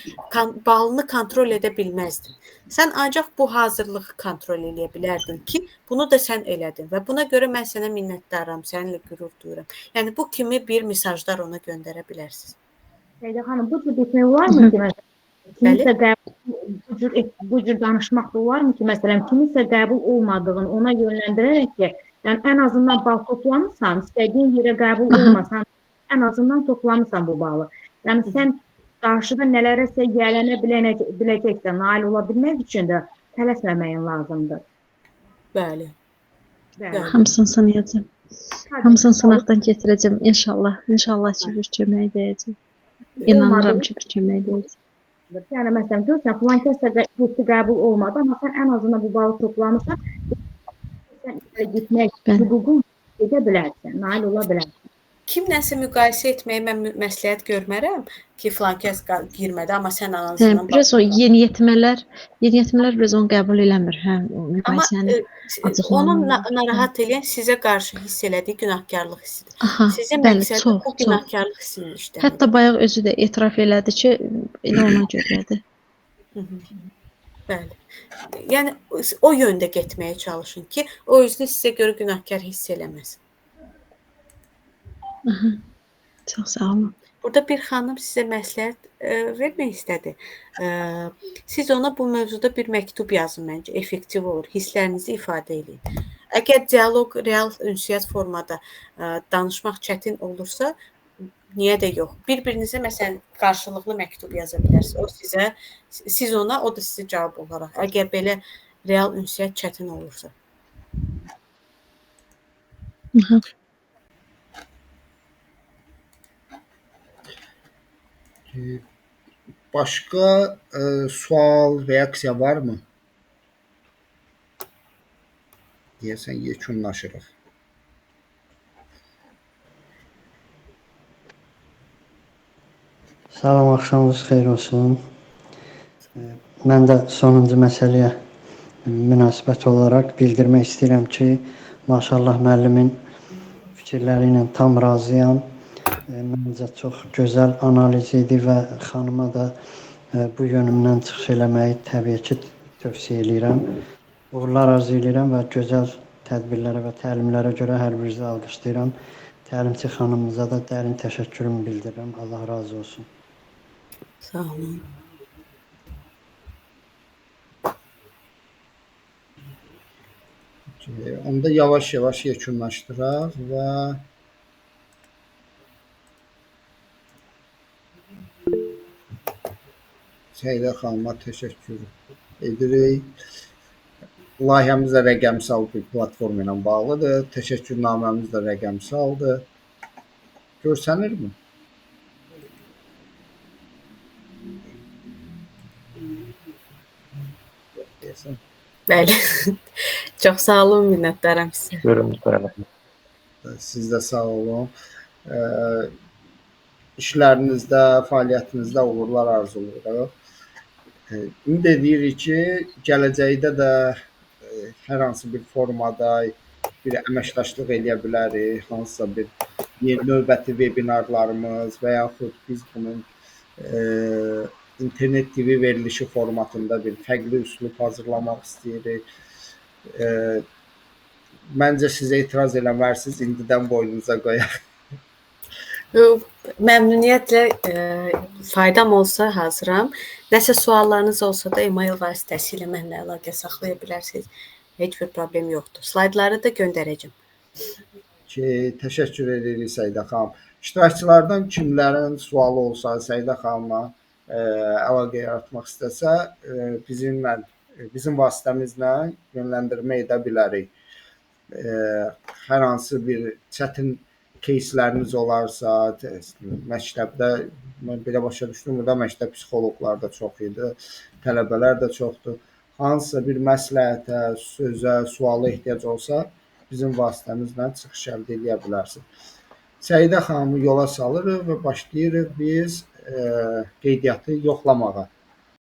balını kontrol edə bilməzdin. Sən ancaq bu hazırlığı kontrol edə bilərdin ki, bunu da sən elədin və buna görə mən sənə minnətdaram, səninlə qürur duyuram. Yəni bu kimi bir mesajlar ona göndərə bilərsiniz. Seyda xanım, bu cür etmək olarmı ki, məsələn, bu cür danışmaq da olarmı ki, məsələn, kimisə qəbul olmadığını ona yönləndirərək ki, yəni ən azından bal toplamısan, istədiyin yerə qəbul olmasan, ən azından toplamısan bu balı. Yəni sən qarşıda nələrəsə yələnə biləcəksən, nail ola bilmək üçün də tələsməməyin lazımdır. Bəli. Hamısını sınayacağım. Hamısını sınaqdan keçirəcəm inşallah. İnşallah ki, bir kömək edəcək. İnanıram ki, bir kömək edəcək. Yəni məsələn, görürsən, filan kəsdə qəbul olmadı, amma sən ən azından bu balı toplamısan, sən gitmək hüququn edə bilərsən, nail ola bilərsən. Kimlənsə müqayisə etməyi mən məsləhət görmərəm ki, filan kəs girmədi, amma sən anasından biraz o yeniyetmələr biraz onu qəbul eləmir. Hə, müqayisəni onun narahat edən sizə qarşı hiss elədiyi günahkarlıq hissidir. Sizin məqsədiniz bu günahkarlıq hissini işləməkdir. Hətta bayaq özü də etiraf elədi ki, elə ona görədir. Bəli. Yəni o yöndə getməyə çalışın ki, o özünü sizə görə günahkar hiss eləməsin. Çox sağ olun. Burada bir xanım sizə məsləhət vermək istədi. Siz ona bu mövzuda bir məktub yazın məncə, effektiv olur. Hisslərinizi ifadə edin. Əgər dialoq real ünsiyyət formada danışmaq çətin olursa, niyə də yox? Bir-birinizə məsələn qarşılıqlı məktub yaza bilərsiniz. O sizə, siz ona, o da sizə cavab olaraq. Əgər belə real ünsiyyət çətin olursa. Başqa sual, reaksiya varmı? Deyəsən yekunlaşırıq. Salam, axşamınız xeyir olsun. Mən də sonuncu məsələyə münasibət olaraq bildirmək istəyirəm ki, maşallah müəllimin fikirləri ilə tam razıyam. Məncə çox gözəl analiz idi və xanıma da bu yönümdən çıxış eləməyi təbii ki, tövsiyə edirəm. Uğurlar arzu edirəm və gözəl tədbirlərə və təlimlərə görə hər birinizi alqışlayıram. Təlimçi xanımımıza da dərin təşəkkürümü bildirirəm. Allah razı olsun. Sağ olun. Onda yavaş-yavaş yekunlaşdıraq və Səidə xanıma təşəkkür edirik. Layihəmiz də rəqəmsal bir platforma ilə bağlıdır. Təşəkkürnaməmiz də rəqəmsaldır. Görsənirmi? Bəli. Çox sağ olun, minnətdaram sizə. Görürəm. Siz də sağ olun. İşlərinizdə, fəaliyyətinizdə uğurlar arzulayırıq. Ümid edirik ki, gələcəkdə də hər hansı bir formada bir əməkdaşlıq eləyə bilərik. Hansısa bir növbəti vebinarlarımız və yaxud biz bunun internet TV verilişi formatında bir fərqli üslub hazırlamaq istəyirik. Məncə sizə etiraz eləmərsiniz, indidən boynunuza qoyaq. Məmnuniyyətlə faydam olsa hazıram. Nəsə suallarınız olsa da e-mail vasitəsilə mənimlə əlaqə saxlaya bilərsiniz. Heç bir problem yoxdur. Slaydları da göndərəcəm. Təşəkkür edirik Səidə xanım. İştirakçılardan kimlərin sualı olsa Səidə xanıma əlaqə yaratmaq istəsə, bizim vasitəmizlə yönləndirmə edə bilərik. Hər hansı bir çətin keysləriniz olarsa, məktəbdə, mən belə başa düşdüm, burada məktəb psixoloqlar da çox idi, tələbələr də çoxdur. Hansısa bir məsləhətə, sözə, suala ehtiyac olsa, bizim vasitəmizlə çıxış əldə edə bilərsiniz. Səidə xanımı yola salırıq və başlayırıq biz qeydiyyatı yoxlamağa.